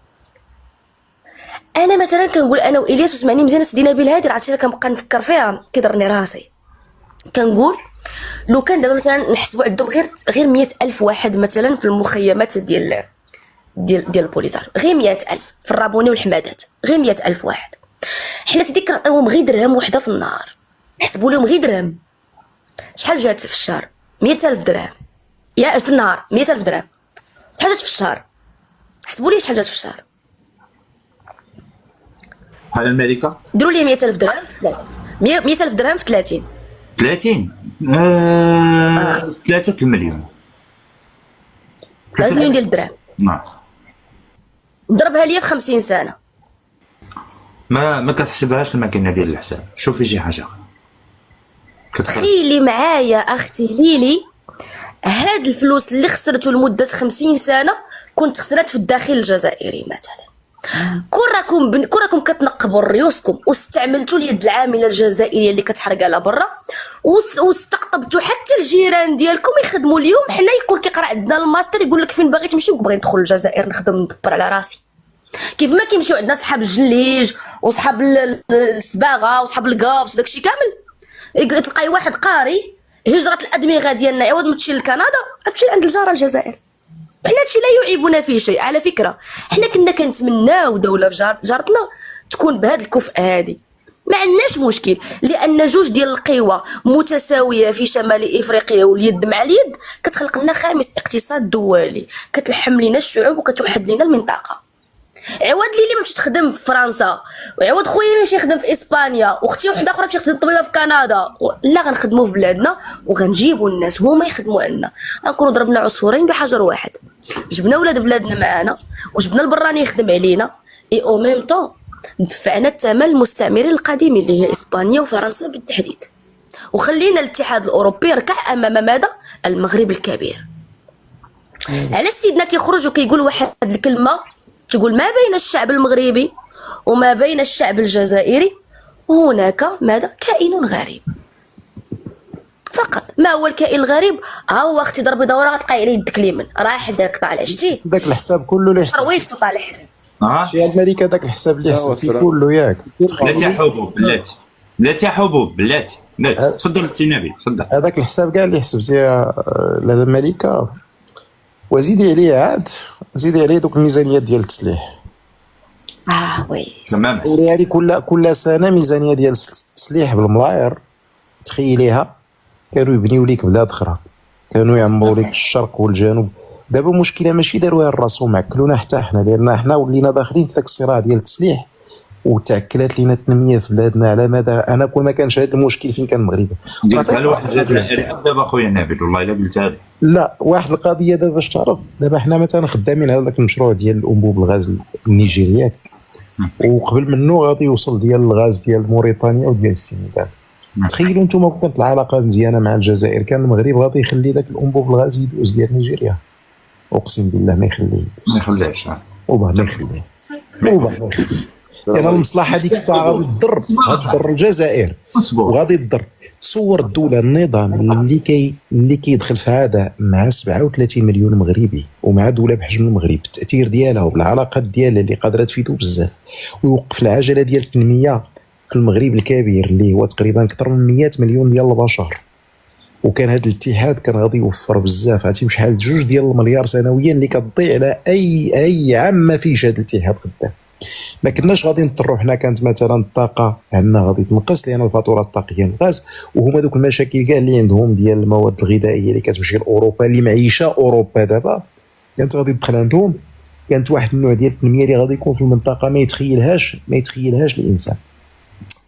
انا مثلا كنقول انا والياس وسمعني مزيان سيدي نبيل هادي، عرفتي كنبقى نفكر فيها كيضرني راسي. كنقول لو كان دابا مثلا نحسبوا عندهم غير 100,000 واحد مثلا في المخيمات ديال البوليزار، غير 100,000 في الرابوني والحمادات، غير 100,000 واحد. حنا سيدي كنعطيوهم غير درهم وحده في النهار، نحسبوا لهم غير درهم. شحال جات في الشهر؟ 100,000 درهم يا في النهار، 100,000 درهم. شحال جات في الشهر؟ حسبوا لي شحال جات في الشهر. على الملكه ديروا لي 100,000 درهم في 30. 100,000 درهم في 30 3 مليون. 3 مليون ديال الدرهم. نعم. ضربها لي في 50 سنه. ما كتحسبهاش الماكينه ديال الحساب. شوفي شي حاجه. تخيلي معايا اختي ليلي، هاد الفلوس اللي خسرته لمده 50 سنه كنت خسرت في الداخل الجزائري مثلا. كون راكم كتنقبوا ريوسكم واستعملتوا اليد العامله الجزائريه اللي كتحرق على برا، واستقطبتوا حتى الجيران ديالكم يخدموا اليوم. حنا يكون كيقرا عندنا الماستر يقول لك فين باغي تمشي، بغيت ندخل للجزائر نخدم ندبر على راسي. كيف ما كيمشيو عندنا صحاب الجليج وصحاب الصباغه وصحاب القابس وداكشي كامل، تلقاي واحد قاري هجره الادمغه ديالنا عوض ما تمشي لكندا تمشي عند الجاره الجزائر. حنا هادشي لا يعيبنا فيه شيء. على فكره حنا كنا كنتمناو دوله جارتنا تكون بهذا الكفء هادي، ما عندناش مشكل، لان جوج ديال القوى متساويه في شمال افريقيا واليد مع اليد كتخلق لنا خامس اقتصاد دولي، كتلحم لنا الشعوب وكتوحد لنا المنطقه. عوض لي ما مشيت تخدم في فرنسا، وعوض خويا يمشي يخدم في اسبانيا، واختي وحده اخرى تمشي تخدم طبيبه في كندا، لا غنخدموا في بلادنا وغنجيبوا الناس هما يخدموا عندنا. غنكونوا ضربنا عصفورين بحجر واحد، جبنا ولاد بلادنا معانا وجبنا البراني يخدم علينا، اي او ميم طون دفعنا الثمن للمستعمرين القديمين اللي هي اسبانيا وفرنسا بالتحديد، وخلينا الاتحاد الاوروبي يركع امام ماذا؟ المغرب الكبير. على سيدنا كيخرج وكيقول واحد الكلمه تقول ما بين الشعب المغربي وما بين الشعب الجزائري هناك ماذا؟ كائن غريب فقط. ما هو الكائن الغريب؟ هو اختي ضربي دوره غتلقاي عليه يدك اليمين رايح داك طالع، شتي داك الحساب كله اللي شرويت طالع شي هاد الملكه داك الحساب اللي حسبتي كله ياك بلاتي حبوب بلاتي تفضل السي نبيل تفضل. هذاك الحساب كاع اللي حسبتي لاله الملكه، وزيدي عليه عاد زيدي عليه دوك الميزانيات ديال التسليح. وي تمام. وريالي كل سنه ميزانيه ديال التسليح بالملاير تخيليها، كانوا يبنيو ليك بلاد اخرى، كانوا يعمروا ليك الشرق والجنوب. دابا المشكله ماشي داروها لراسهم، عكلونا حتى حنا، لان حنا ولينا داخلين في داك الصراع ديال التسليح وتعكلات لينا التنميه في بلادنا. على مدى انا كون ما كانش هذا المشكل فين كان المغرب قلتها لواحد دابا خويا نبيل والله الا قلتها لي. لا واحد القضيه دابا باش تعرف، دابا حنا مثلا خدامين على داك المشروع ديال الانبوب الغاز النيجيريات، وقبل منه غادي يوصل ديال الغاز ديال موريتانيا وديال السنغال. تخيلوا نتوما كون كانت العلاقه مزيانه مع الجزائر كان المغرب غادي يخلي داك الانبوب الغاز يدوز ديال نيجيريا، اقسم بالله ما يخليهش وباه ما يخليه لان المصلحه ديك الساعه غادي تضر الجزائر وغادي تضر. تصور الدوله النظام اللي كيدخل في هذا مع 37 مليون مغربي ومع دوله بحجم المغرب، التاثير ديالها وبالعلاقات ديالها اللي قادره تفيدو بزاف، ويوقف العجله ديال التنميه في المغرب الكبير اللي هو تقريبا اكثر من 100 مليون ديال البشر. وكان هذا الاتحاد كان غادي يوفر بزاف، عرفتي بشحال 2 ديال المليار سنويا اللي كتضيع على اي عام ما فيش هذا الاتحاد خدام. ما كناش غادي نضطروا حنا، كانت مثلا الطاقه عندنا غادي تنقص لان الفاتوره الطاقيه نقاس، وهما دوك المشاكل كاع اللي عندهم ديال المواد الغذائيه اللي كتمشي لاوروبا، اللي معيشه اوروبا دابا كانت غادي تدخل عندهم. كانت واحد النوع ديال التنميه اللي غادي يكون في المنطقه ما يتخيلهاش الانسان.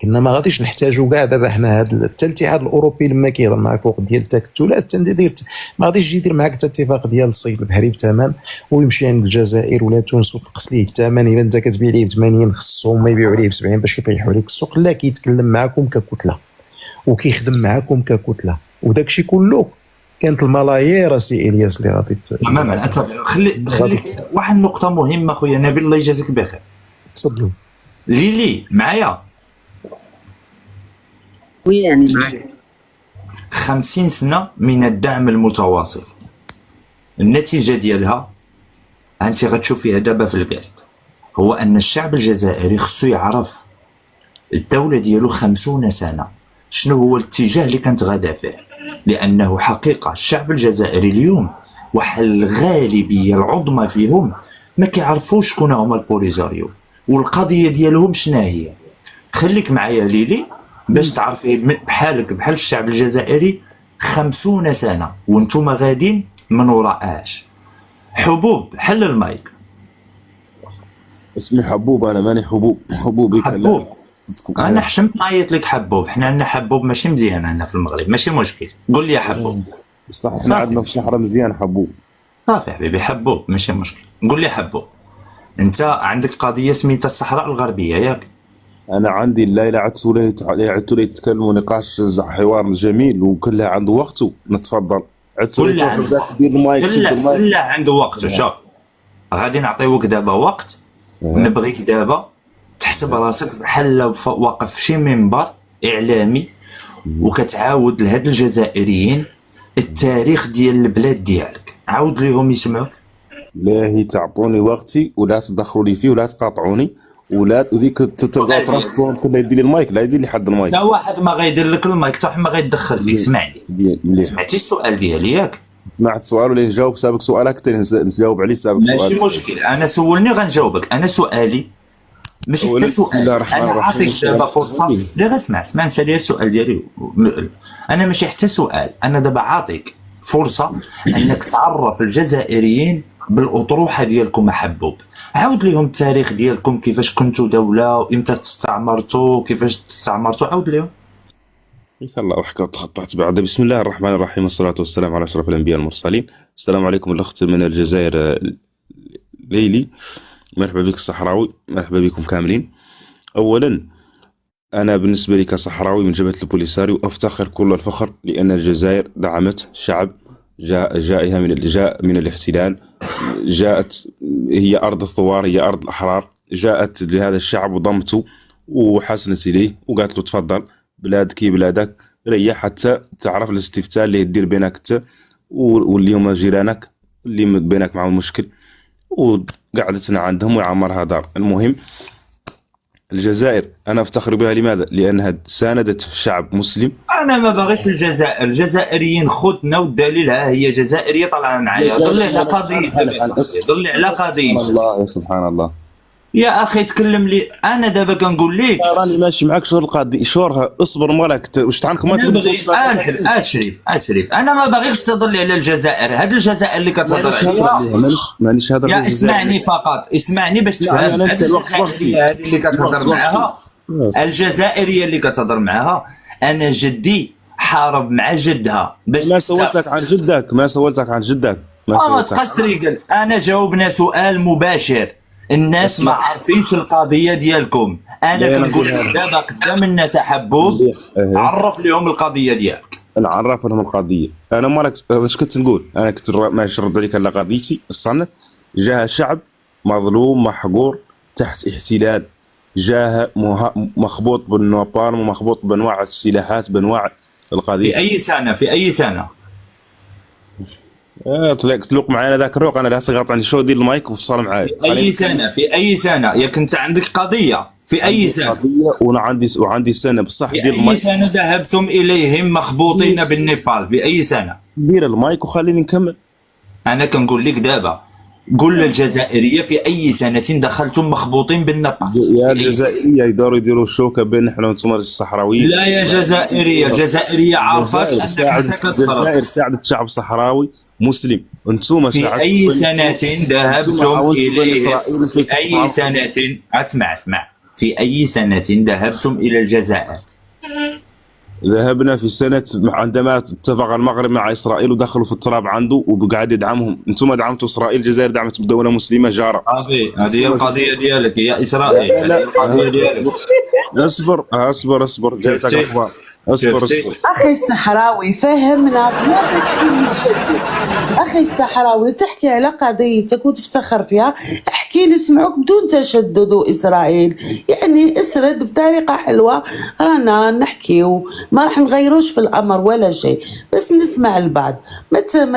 كنا ما غاديش نحتاجوا كاع دابا حنا هذا حتى الاتحاد الاوروبي لما كيهضر معاك فوق ديال التكتلات ما غاديش يدير معاك حتى اتفاق ديال الصيد البحري بثمن ويمشي عند الجزائر ولا تونس وتنقص ليه الثمن. الا انت كتبيع ليه ب 80 خصهم ما يبيعوا ليه ب 70 باش يطيحوا لك السوق. لا، كيتكلم معاكم ككتله وكيخدم معاكم ككتله، وداك الشيء كله كانت الملايير سي الياس اللي غادي تماما. انت خليك واحد النقطه مهمه خويا نبيل، الله يجازيك بخير. تفضل. ليلي معايا؟ يعني 50 سنة من الدعم المتواصل، النتيجة ديالها أنت غتشوفيها دابا في الكاست، هو أن الشعب الجزائري خصو يعرف الدولة ديالو 50 سنة شنو هو الاتجاه اللي كانت غادا فيه. لأنه حقيقة الشعب الجزائري اليوم واحد الغالبية العظمى فيهم ما كيعرفوش شكون هما البوليزاريو والقضية ديالهم شنو هي. خليك معايا ليلي باش تعرفي بحالك بحال الشعب الجزائري 50 سنة وانتم غادين من وراء اش. حبوب حل المايك. اسمي حبوب، انا ماني حبوبي. حبوب انا حشمت نعيط لك حبوب. حنا عندنا حبوب ماشي مزيان هنا في المغرب، ماشي مشكل. قول لي يا حبوب. بصح حنا عندنا في الصحراء مزيان حبوب. صافي حبيبي حبوب ماشي مشكل. قول لي حبوب، انت عندك قضية سميتها الصحراء الغربية ياك؟ انا عندي الليله عدتوا لي تكلموا نقاش حوار جميل وكلها عنده وقته. نتفضل عدتوا لي دير المايك. كلها عنده وقت. شوف غادي نعطيوك دابا وقت، نبغيك دابا تحسب راسك بحال واقف في شي منبر اعلامي وكتعاود لهاد الجزائريين التاريخ ديال البلاد ديالك. عاود ليهم يسمعوك. لا تعطوني وقتي ولا تدخلوا لي فيه ولا تقاطعوني ولا ذيك تلقاو ترانسبون كله يدير لي المايك. لا يدير لي حد المايك. لا واحد ما غيدير لك المايك حتى واحد ما غيدخل فيك. اسمعني، سمعتي السؤال ديالي ياك؟ سمعت السؤال ولا نجاوب سابق سؤالك تاني نجاوب عليه سابق سؤالك. ماشي مشكل، انا سولني غنجاوبك. انا سؤالي ماشي حتى سؤال. انا عاطيك دابا فرصه. لا غير اسمع نسى لي السؤال ديالي. انا ماشي حتى سؤال، انا دابا عاطيك فرصه انك تعرف الجزائريين بالاطروحه ديالكم حبوب. عاود لهم التاريخ ديالكم، كيفاش كنتوا دوله وامتى استعمرتوا، كيفاش استعمرتوا. عاود لهم. الله وحكى وتخطعت بعد. بسم الله الرحمن الرحيم والصلاة والسلام على أشرف الأنبياء المرسلين. السلام عليكم الأخت من الجزائر ليلي، مرحبا بك الصحراوي، مرحبا بكم كاملين. أولا أنا بالنسبة لي كصحراوي من جبهة البوليساريو أفتخر كل الفخر لأن الجزائر دعمت شعب جاء من الاحتلال. جاءت هي أرض الثوار، هي أرض الأحرار. جاءت لهذا الشعب وضمته وحسنت إليه وقالت له تفضل بلادك بلادك، ريح حتى تعرف الاستفتاء اللي يدير بينك انت واليوم جيرانك اللي بينك معهم مشكل، وقعدتنا عندهم ويعمرها دار. المهم الجزائر انا افتخر بها. لماذا؟ لانها ساندت شعب مسلم. انا ما باغيش الجزائر، الجزائريين خذنا والدليل ها هي جزائريه طالعه معايا. ضل على قضيه، ضل على قضيه. الله سبحان الله يا اخي تكلم لي. انا دابا كنقول لك راني ماشي معاك. شهور القضيه شهورها اصبر مالك واش تعنك ما تقول. اشرف انا ما باغيش تضل على الجزائر. هاد الجزائر اللي كتهضر عليها مانيش هذا. يا اسمعني فقط، اسمعني باش تفهم. هذه اللي كتهضر معاها الجزائريه اللي كتهضر معاها، انا جدي حارب مع جدها باش ما سولتك عن جدك. ما تبقاش تريقل. انا جاوبنا سؤال مباشر. الناس ما عارفينش القضيه ديالكم. انا كنقول دابا قدام الناس حبوب عرف لهم القضيه ديالك. نعرف لهم القضيه. انا مالك اش كنت نقول؟ انا كنت ماشي نرد عليك على قضيتي. الصنف جاه شعب مظلوم محقور تحت احتلال، جاه مخبوط بالنوبالم ومخبوط بانواع السلاحات بانواع القضيه. في اي سنه تلوق معانا ذاك الروق. انا لا تغلط عندي شو دير المايك وفصل معايا. في اي سنه يا كنت عندك قضيه؟ في اي سنه؟ قضيه وعندي سنه بصح. دير المايك. في اي سنه ذهبتم اليهم مخبوطين بالنيبال؟ في اي سنه؟ دير المايك وخليني نكمل. انا كنقول لك دابا قل للجزائريه في اي سنه دخلتم مخبوطين بالنبال؟ يا الجزائريه يدوروا الشوكه بين احنا وانتم الصحراويين. لا يا جزائريه، الجزائريه عارفه الجزائر ساعدت الشعب الصحراوي مسلم، انتم في اي سنه ذهبتم اليه؟ في اي سنه اسمع في اي سنه ذهبتم الى الجزائر؟ ذهبنا في سنة عندما اتفق المغرب مع إسرائيل ودخلوا في التراب عنده وقاعد يدعمهم. أنتم دعمتوا إسرائيل، الجزائر دعمت بدولة مسلمة جارة. هذه هي القضية ديالك يا إسرائيل، هذه القضية ديالك. اصبر جايتك أخبار. اصبر اخي الصحراوي فهمنا بلا ما تكون متشدد. اخي الصحراوي تحكي على قضيتك وتفتخر فيها، احكي نسمعوك بدون تشدد. واسرائيل يعني اسرد بطريقه حلوه، رانا نحكيو ما راح نغيروش في الامر ولا شيء، بس نسمع البعض. والله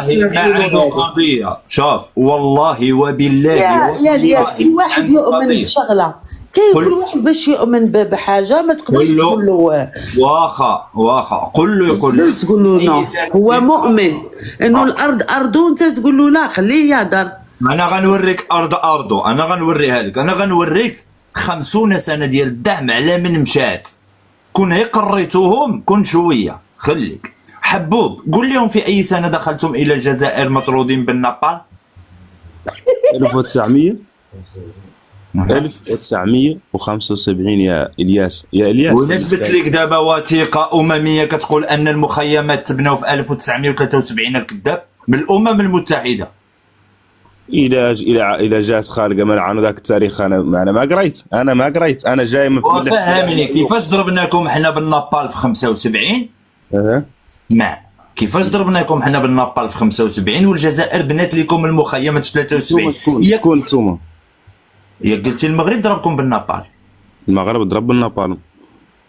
ما عنده قضيه. شوف والله وبالله يا الياس كل واحد يؤمن بشغله. كاين كل واحد باش يؤمن بحاجه ما تقدرش تقول له واخا قل له يقول له تقول له لا هو مؤمن انه الارض ارضه وانت تقول له لا خليه يهضر. انا غنوريك ارضه، انا غنوريها لك، انا غنوريك 50 سنه ديال الدعم على من مشات. كون هي قريتوهم كون شويه خليك حبوب. قول لهم في اي سنه دخلتم الى الجزائر مطرودين بالنابال؟ 1975 يا الياس. ونثبت لك دابا وثيقه امميه كتقول ان المخيمات تبناو في 1973 الكذاب من الامم المتحده. الى جات خارقه منعنا ذاك التاريخ. انا ما قريت، انا جاي من فهمني كيفاش ضربناكم حنا بالنابال في 75. كيفاش ضربناكم حنا بالنابال في 75 والجزائر بنات لكم المخيمات في 73. شكون نتوما؟ يا قلتي المغرب ضربكم بالنابال. المغرب ضرب بالنابال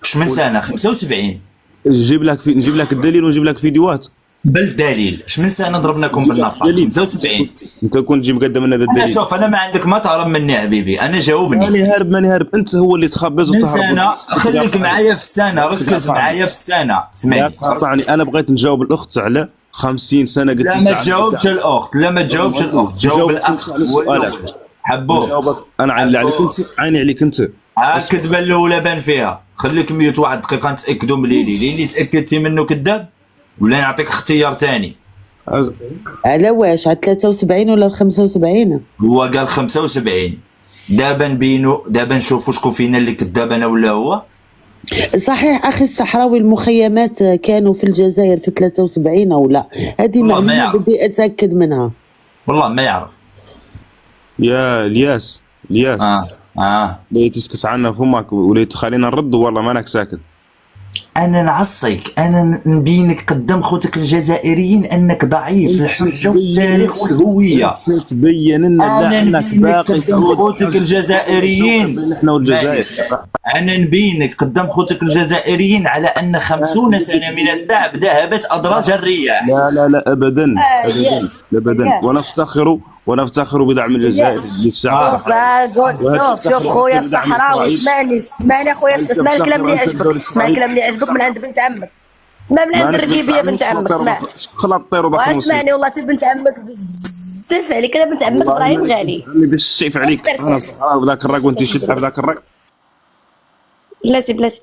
واش من سنه 75؟ نجيب لك الدليل ونجيب لك فيديوهات بالدليل. اش من سنه ضربناكم بالنابال؟ 75. انت كنت تجي مقدم لنا الدليل. انا شوف انا ما عندك ما تهرب مني حبيبي، انا جاوبني. ماني هارب انت هو اللي تخبز وتهرب. سنه خليك معايا في السنه، ركز معايا في السنه. سمعني انا بغيت نجاوب الاخت على 50 سنه قلت لا ما تجاوبش الاخت، جاوب الاخ سؤالك حبوب. انا عيني عليك انت الكذبه الاولى بان فيها. خليك ميوت واحد دقيقه نتاكدوا مليلي لين تاكدتي منه كذاب ولا نعطيك اختيار ثاني. على واش على 73 ولا 75؟ هو قال 75. دابا نبينوا، دابا نشوفوا شكون فينا اللي كذاب انا ولا هو. صحيح اخي الصحراوي المخيمات كانوا في الجزائر في 73 او لا؟ هذه معلومه بدي اتاكد منها. والله ما يعرف يا الياس. لا تسكت عنا فمك ولا تخلينا نرد والله مانك ساكت. انا نعصيك، انا نبينك قدام خوتك الجزائريين انك ضعيف الحجه والتاريخ والهويه. تبين لنا انك باقي قدام خوتك الجزائريين. احنا والجزائر انا نبينك قدام خوتك الجزائريين على ان 50 سنه من التعب ذهبت اضراج الرياح. لا ابدا ونفتخر بدعم الجزائر للشعب. شوف خويا الصحراوي، اسمعني خويا، اسمع الكلام اللي عجبك، من عند بنت عمك. اسمع من عند الرقيبيه بنت عمك. اسمع خلاص طيروا باقي اسمعني والله بنت عمك بزاف عليك. انا بنت عمك ابراهيم غالي باش الشيف عليك. انا صحراوي بذاك الرق وانت شبه بذاك الرق.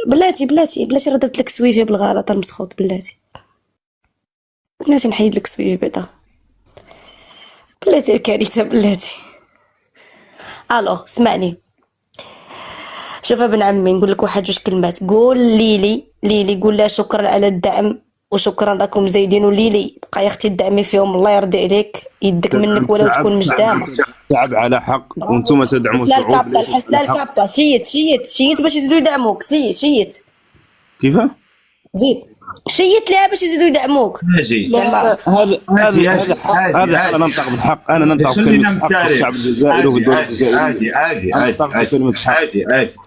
بلاتي ردت لك سويفي بالغلط المسخوط. بلاتي نحيد لك سويفي بعدا. بلاتي الكارثه بلاتي. الوغ اسمعني، شوف ابن عمي نقول لك واحد جوج كلمات. قول ليلي قول لها شكرا على الدعم وشكرا لكم زايدين. وليلي بقى يا اختي تدعمي فيهم، الله يرضي عليك، يدك منك ولو تكون مجدامه. تعب على حق وانتم تدعموا الشعوب. حس لا الكابطه شيت باش يزيدوا يدعموك. شيت كيف زيد شيت لها باش يزيدوا يدعموك. هذا انا ننطق بالحق. انا ننطق بكلمه الشعب الجزائري والدوله الجزائريه.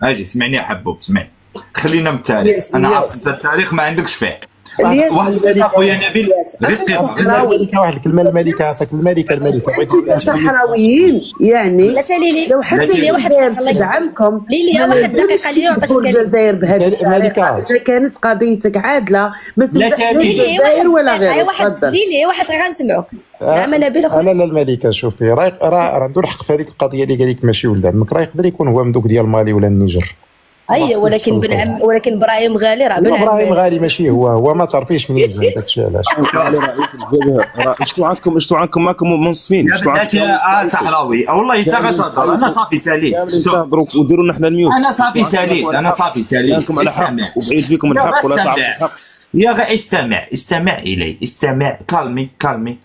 عادي اسمعني يا حبوب، اسمعني. خلينا من التاريخ. انا عارف انت التاريخ ما عندكش فيه. واحد الدقيقه خويا نبيل، الملكه واحد الكلمه، الملكه عطاك الملكه انتم كصحراويين يعني لا تالي لو حتى ليلي واحد تدعمكم ليلي واحد دقيقه ليلي نعطيك الجزائر بهذه الملكة. اذا كانت قضيتك عادله ما تبداش ليلي الجزائر ولا غير. واحد تفضل. ليلي واحد غنسمعوك. زعما نبيل انا لا الملكه شوفي راه عنده الحق في هذيك القضيه اللي قال لك ماشي ولد عمك، راه يقدر يكون هو من دوك ديال مالي ولا النيجر. اي ولكن بن عم، ولكن ابراهيم غالي راه بن عم. ابراهيم غالي ماشي هو ما تعرفيش منين جا داكشي علاش. اشتو عنكم ماكم منصفين، يا اشتو بناتي صحراوي والله انت غتهضر، انا صافي ساليت. تهضروا وديروا لنا حنا الميوت. انا صافي ساليت، انا صافي ساليت. كانكم على حق وبعيد فيكم الحق ولا تعرفوا الحق. يا غا استمع الي، استمع. كالمي.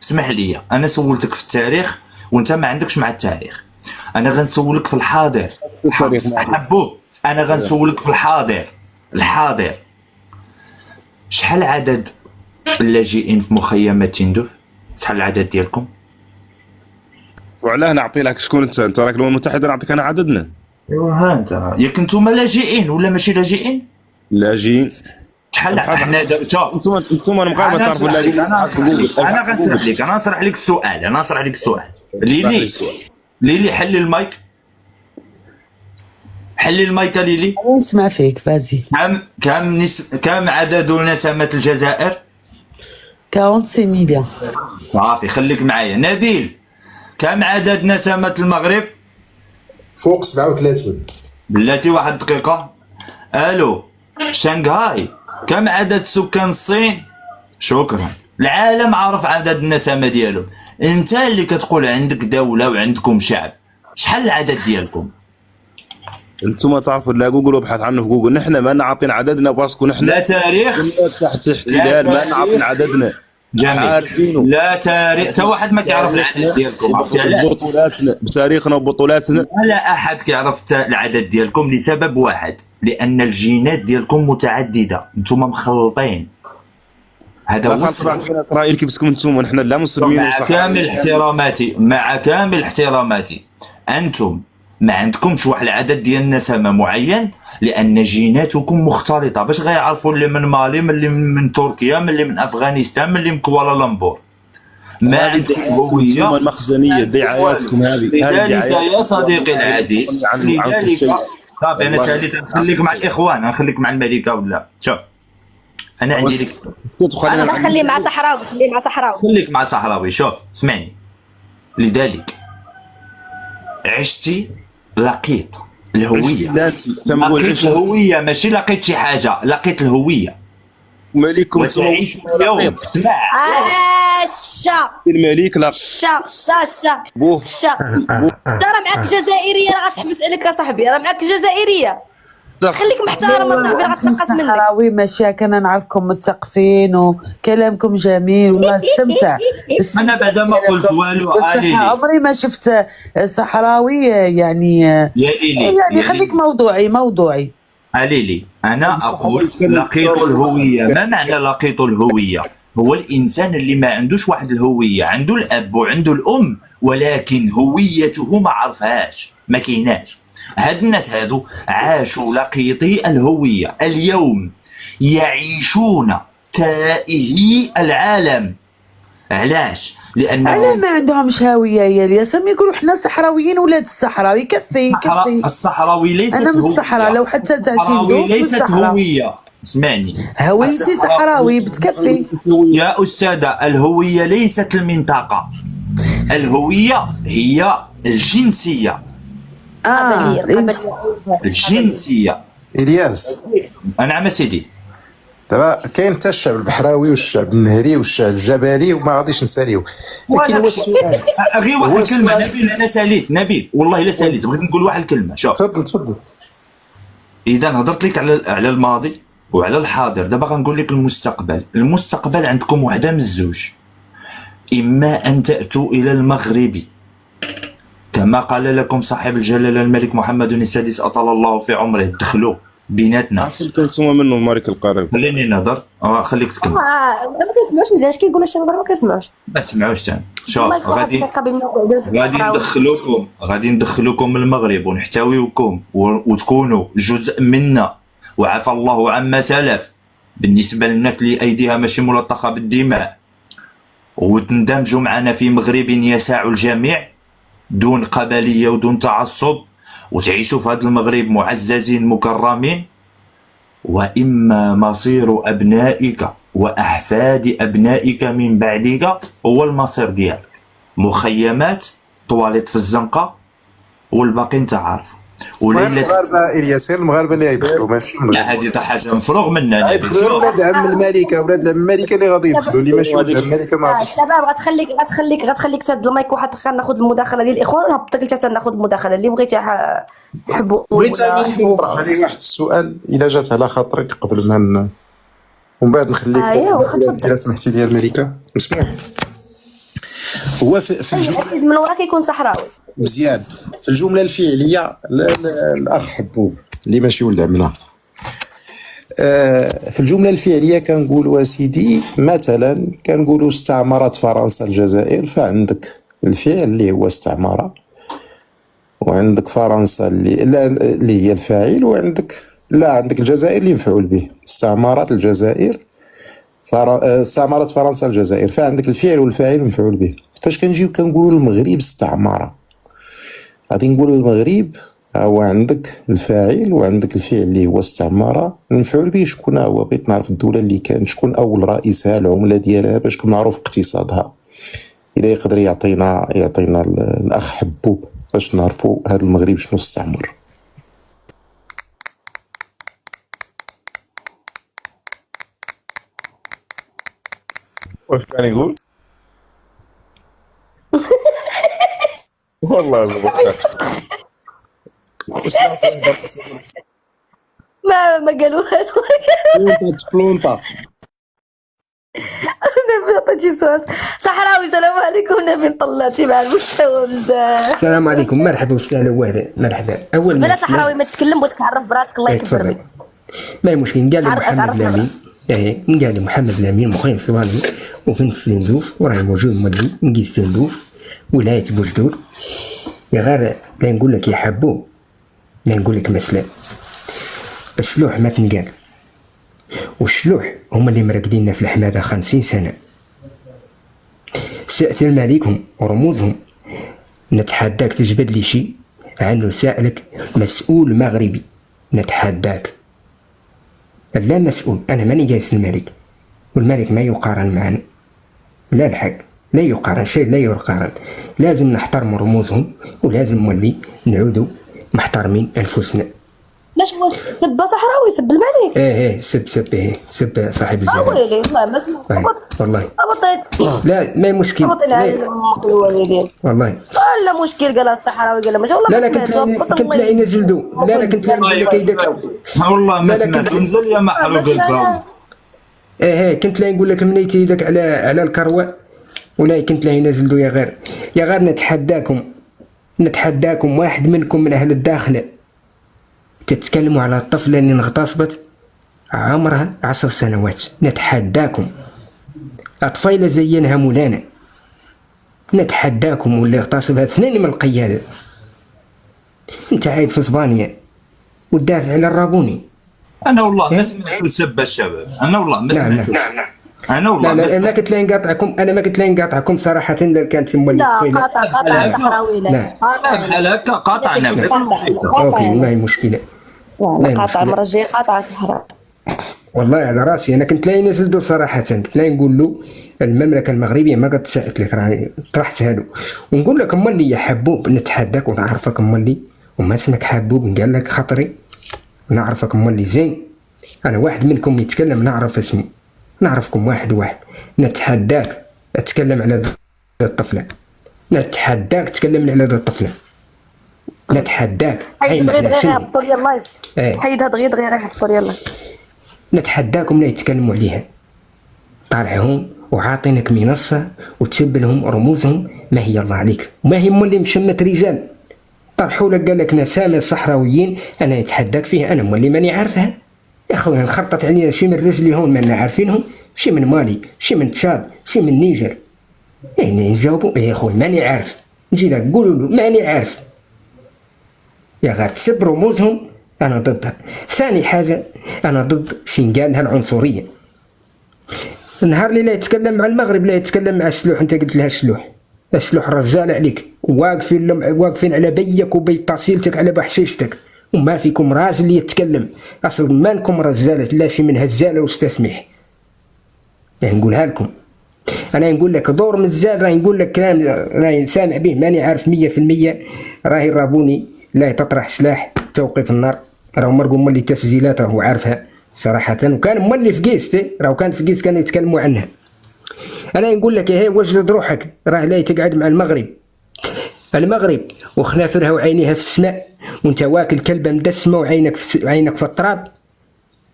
اسمح لي، انا سولتك في التاريخ وانت ما عندكش مع التاريخ. انا غنسولك في الحاضر. حبوه. انا غنسولك في الحاضر. شحال عدد اللاجئين في مخيمات تندوف؟ شحال العدد ديالكم؟ وعلاه نعطي لك شكون انت راك الامم المتحده نعطيك انا عددنا. ايوا ها انت ياك نتوما لاجئين ولا ماشي لاجئين؟ لاجئين شحال حنا انتم المغاربه تعرفوا اللاجئين. انا غنشرح لك السؤال. ليلي حل المايك. ليلي نسمع فيك فازي. كم عدد نسمة الجزائر؟ 46 مليون. صافي خليك معايا. نبيل كم عدد نسمة المغرب؟ فوق 37. بلاتي واحد دقيقة. الو شنغهاي كم عدد سكان الصين؟ شكرا. العالم عارف عدد النسمة ديالو. انت اللي كتقول عندك دولة وعندكم شعب، شحال العدد ديالكم؟ انتم تعرفوا لا جوجل وابحث عنه في جوجل. نحن ما عاطين عددنا باسكو نحن لا تاريخ تحت احتلال، ما عاطين عددنا. جميل. لا تاريخ، حتى واحد ما كيعرف العدد ديالكم. بطولاتنا بتاريخنا وبطولاتنا. لا احد كيعرف العدد ديالكم لسبب واحد، لان الجينات ديالكم متعدده، انتم مخلطين. هذا هو اسرائيل كيفكم انتم، نحن لا مسلمين مع كامل احتراماتي انتم ما عندكمش واحد العدد ديال النسمه معين، لان جيناتكم مختلطه. باش غيعرفوا اللي من مالي، من اللي من تركيا، من اللي من افغانستان، من اللي من كوالالمبور. ما عندكم هويه المخزنيه. دعاياتكم هذه لذلك يا صديقي العزيز، صافي انا ساليت. نخليك مع الاخوان، نخليك مع الملكه ولا شوف. انا عندي لك انا نخليه مع صحراوي، خليك مع صحراوي. شوف اسمعني. لذلك عشتي لقيت الهويه. لقيت الهويه، ماشي لقيت شي حاجه، لقيت الهويه. مليكم وتعيش اليوم. اسمع الملك لا بوه راه معاك جزائريه، راه غتحبس عليك يا صاحبي، راه معاك جزائريه. خليك محترم صاحبي، راه غتنقص منك. صحراوي ماشي كنا نعرفكم متثقفين وكلامكم جميل والله نستمتع. انا بعدا ما قلت والو. عمري ما شفت صحراوي يعني يعني خليك موضوعي. ليلي انا اقول لقيت الهويه. ما معنى لقيت الهويه؟ هو الانسان اللي ما عندوش واحد الهويه، عنده الاب وعنده الام ولكن هويته ما عرفهاش، ما كايناش. هاد الناس هادو عاشوا لقيطي الهويه، اليوم يعيشون تائهي العالم. علاش؟ لأنه علاه ما عندهمش هويه يا الياسم؟ يقولوا حنا صحراويين ولاد الصحراء. يكفي. الصحراوي ليست انا من الصحراء، لو حتى تعتيدوا ليست هويه. اسمعني، هويتي صحراوي بتكفي يا أستاذة. الهوية ليست المنطقة، الهوية هي الجنسية. الجنسية. الياس نعم سيدي. دابا كاين حتى الشعب البحراوي والشعب النهري والشعب الجبلي وما غاديش نساليو، لكن هو السؤال غير واحد الكلمة. نبيل انا ساليت، نبيل والله الا ساليت، بغيت نقول واحد الكلمة. شوف تفضل. اذا هضرت لك على الماضي وعلى الحاضر، دابا غنقول لك المستقبل عندكم وحده من الزوج. اما ان تاتوا الى المغرب كما قال لكم صاحب الجلاله الملك محمد السادس اطال الله في عمره، دخلوا بيناتنا. عسلكم نتوما منه مالك القريب. خليني نهضر. خليك تكمل. ما كنسمعوش مزيان اش كيقول الشباب، ما كنسمعوش. ما تسمعوش ثاني. شوف غادي ندخلوكم من المغرب ونحتويوكم وتكونوا جزء منا، وعفى الله عما سلف. بالنسبه للناس اللي ايديها ماشي ملطخه بالدماء وتندمجوا معنا في مغرب يساع الجميع دون قبليه ودون تعصب، وتعيشوا في هذا المغرب معززين مكرمين، واما مصير ابنائك واحفاد ابنائك من بعدك هو المصير ديالك. مخيمات، طواليت في الزنقه، والباقي انت عارفه. المغاربه الياس غير المغاربه اللي يدخلوا ماشي لا هذه حاجه مفروغ منها. يدخلوا ولاد عم الملكه، ولاد عم الملكه اللي غادي يدخلوا، اللي ماشي ولاد عم الملكه ما غاديش. شباب غتخليك سد المايك واحد دقيقه ناخذ المداخله ديال الاخوان ونهبطك حتى ناخذ المداخله اللي بغيتي. حبوا بغيت امريكا نطرح عليه واحد السؤال الا جات على خاطرك قبل ما ومن بعد نخليك واخا تفضل الا سمحتي لي الملكه. مسموح هو في الجمله من ورا كيكون صحراوي مزيان. في الجمله الفعليه الاخ حبوب اللي ماشي ولد عمنا، في الجمله الفعليه كنقولوا سيدي مثلا كنقولوا استعمرت فرنسا الجزائر، فعندك الفعل اللي هو استعمار، وعندك فرنسا اللي هي الفاعل، وعندك عندك الجزائر اللي مفعول به. استعمرت الجزائر استعمرت فرنسا الجزائر، فعندك الفعل والفاعل مفعول به. فاش كنجيو كنقولوا المغرب استعمر، غادي نقول المغرب هو عندك الفاعل وعندك الفعل اللي هو استعمار. المفعول به شكون هو؟ بغيت نعرف الدوله اللي كان شكون اول رئيسها، العمله ديالها، باش كنعرف اقتصادها. اذا يقدر يعطينا الاخ حبوب باش نعرفوا هذا المغرب شنو استعمر. واش كان يقول؟ والله ما قالوا بلونطا عطيتي سواس. صحراوي السلام عليكم. نبي طلعتي مع المستوى بزاف. السلام عليكم، مرحبا وسهلا وهلا مرحبا. اول بلا صحراوي ما تتكلم، بغيتك تعرف براسك. الله يكبر تفضل. بك. ما مشكل. قال تعرف محمد لامين، قال محمد لامين مخيم صواني وبنت سلندوف، وراه موجود مولي نقي سلندوف ولاية بوجدور. يا غير لا نقول لك يا حبوب، لا نقول لك مسلم. الشلوح ما تنقال، والشلوح هما اللي مرقديننا في الحماده 50 سنه. سأتلم عليكم ورموزهم. نتحداك تجبد لي شي عنه سائلك مسؤول مغربي. نتحداك لا مسؤول، انا ماني جالس الملك، والملك ما يقارن معنا. لا الحق لا يقارن، شيء لا يقارن. لازم نحترم رموزهم، ولازم نولي نعودوا محترمين انفسنا. لاش هو سب صحراوي؟ سب الملك؟ سب صاحب الجلال. ويلي والله ما سمعت. والله هبطت. لا ما مشكل. هبط العائله امك الوالدين. والله لا مشكل. قال الصحراوي قال ما والله لا كنت لا ينزلدو. لا كنت لا نقول لك يدك. والله ما سمعت. نزل يا محروق القلب. كنت لا نقول لك منيتي يدك على الكروه، ولا كنت لا ينزلدو. يا غير نتحداكم واحد منكم من اهل الداخله تتكلموا على الطفله اللي اغتصبت عمرها 10 سنوات. نتحداكم. أطفال زينها مولانا. نتحداكم. واللي اغتصبها 2 من القيادة. انت عايد في اسبانيا وتدافع على الرابوني. انا والله ما سمعت سب الشباب. انا والله ما سمعت. انا والله لا ما كنت لا نقاطعكم. انا ما كنت لا نقاطعكم صراحه. لا كانت مولي لا قاطع صحراوي. لا بحال هكا قاطعنا. اوكي ما هي مشكله. قاطع المره الجايه قاطع صحراوي. والله على راسي. انا كنت لا ينزل دور صراحه. كنت لا نقول له المملكه المغربيه ما قد تساءلت لك، راه طرحت هادو. ونقول لك مولي يا حبوب نتحداك ونعرفك مولي، وما اسمك حبوب قال لك خطري. نعرفك مولي زين. انا واحد منكم يتكلم نعرف اسمه، نعرفكم واحد. نتحداك اتكلم على الطفله. نتحداك تكلمني على الطفله. نتحداك. حيد غير هبطوا لي اللايف. حيد هاد غير هبطوا لي اللايف. نتحداكم لا يتكلموا عليها. طالعهم وعاطينك منصه وتسب لهم رموزهم. ما هي الله عليك، وما هي مولي مشمت رجال. طرحوا لك قال لك نسامي الصحراويين. انا نتحداك فيه. انا مولي ماني عارفها يا خويا. انخرطت علينا شي من رجلي هون مانا عارفينهم، شي من مالي، شي من تشاد، شي من نيجر. يعني نجاوبوا يا خويا ماني عارف. نجي لك قولوا له ماني عارف. يا غير تسب رموزهم انا ضدها. ثاني حاجه انا ضد شنقالها العنصريه. النهار اللي لا يتكلم مع المغرب لا يتكلم مع السلوح. انت قلت لها السلوح رجال عليك، واقفين على بيك وبيت طاسيلتك على بحشيشتك، وما فيكم راجل اللي يتكلم. اصلا ما لكم رجاله، لا شي من هزاله واستسمح. يعني نقولها لكم انا، نقول لك دور مزال، راه نقول لك كلام راهي سامع به ماني عارف 100%. راهي رابوني لا تطرح سلاح توقف النار، راه مرقوا مولي تسجيلات راهو عارفها صراحه، وكان مولي في قيستي، راه كان في قيس كانوا يتكلموا عنها. انا نقول لك هي وجد روحك، راه لا تقعد مع المغرب وخنافرها وعينيها في السماء، وانت واكل كلبه مدسمه وعينك في التراب،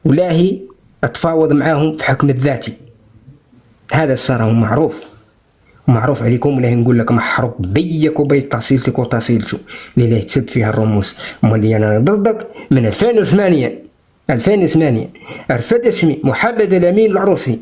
ولا هي تفاوض معاهم في حكم الذاتي. هذا صار معروف عليكم. ولا نقول لك محروق بيك وبيت تاصيلتك وتاصيلته اللي لا يتسب فيها الرموز. مولي انا ضدك من 2008 رفد اسمي محمد الامين العروسي.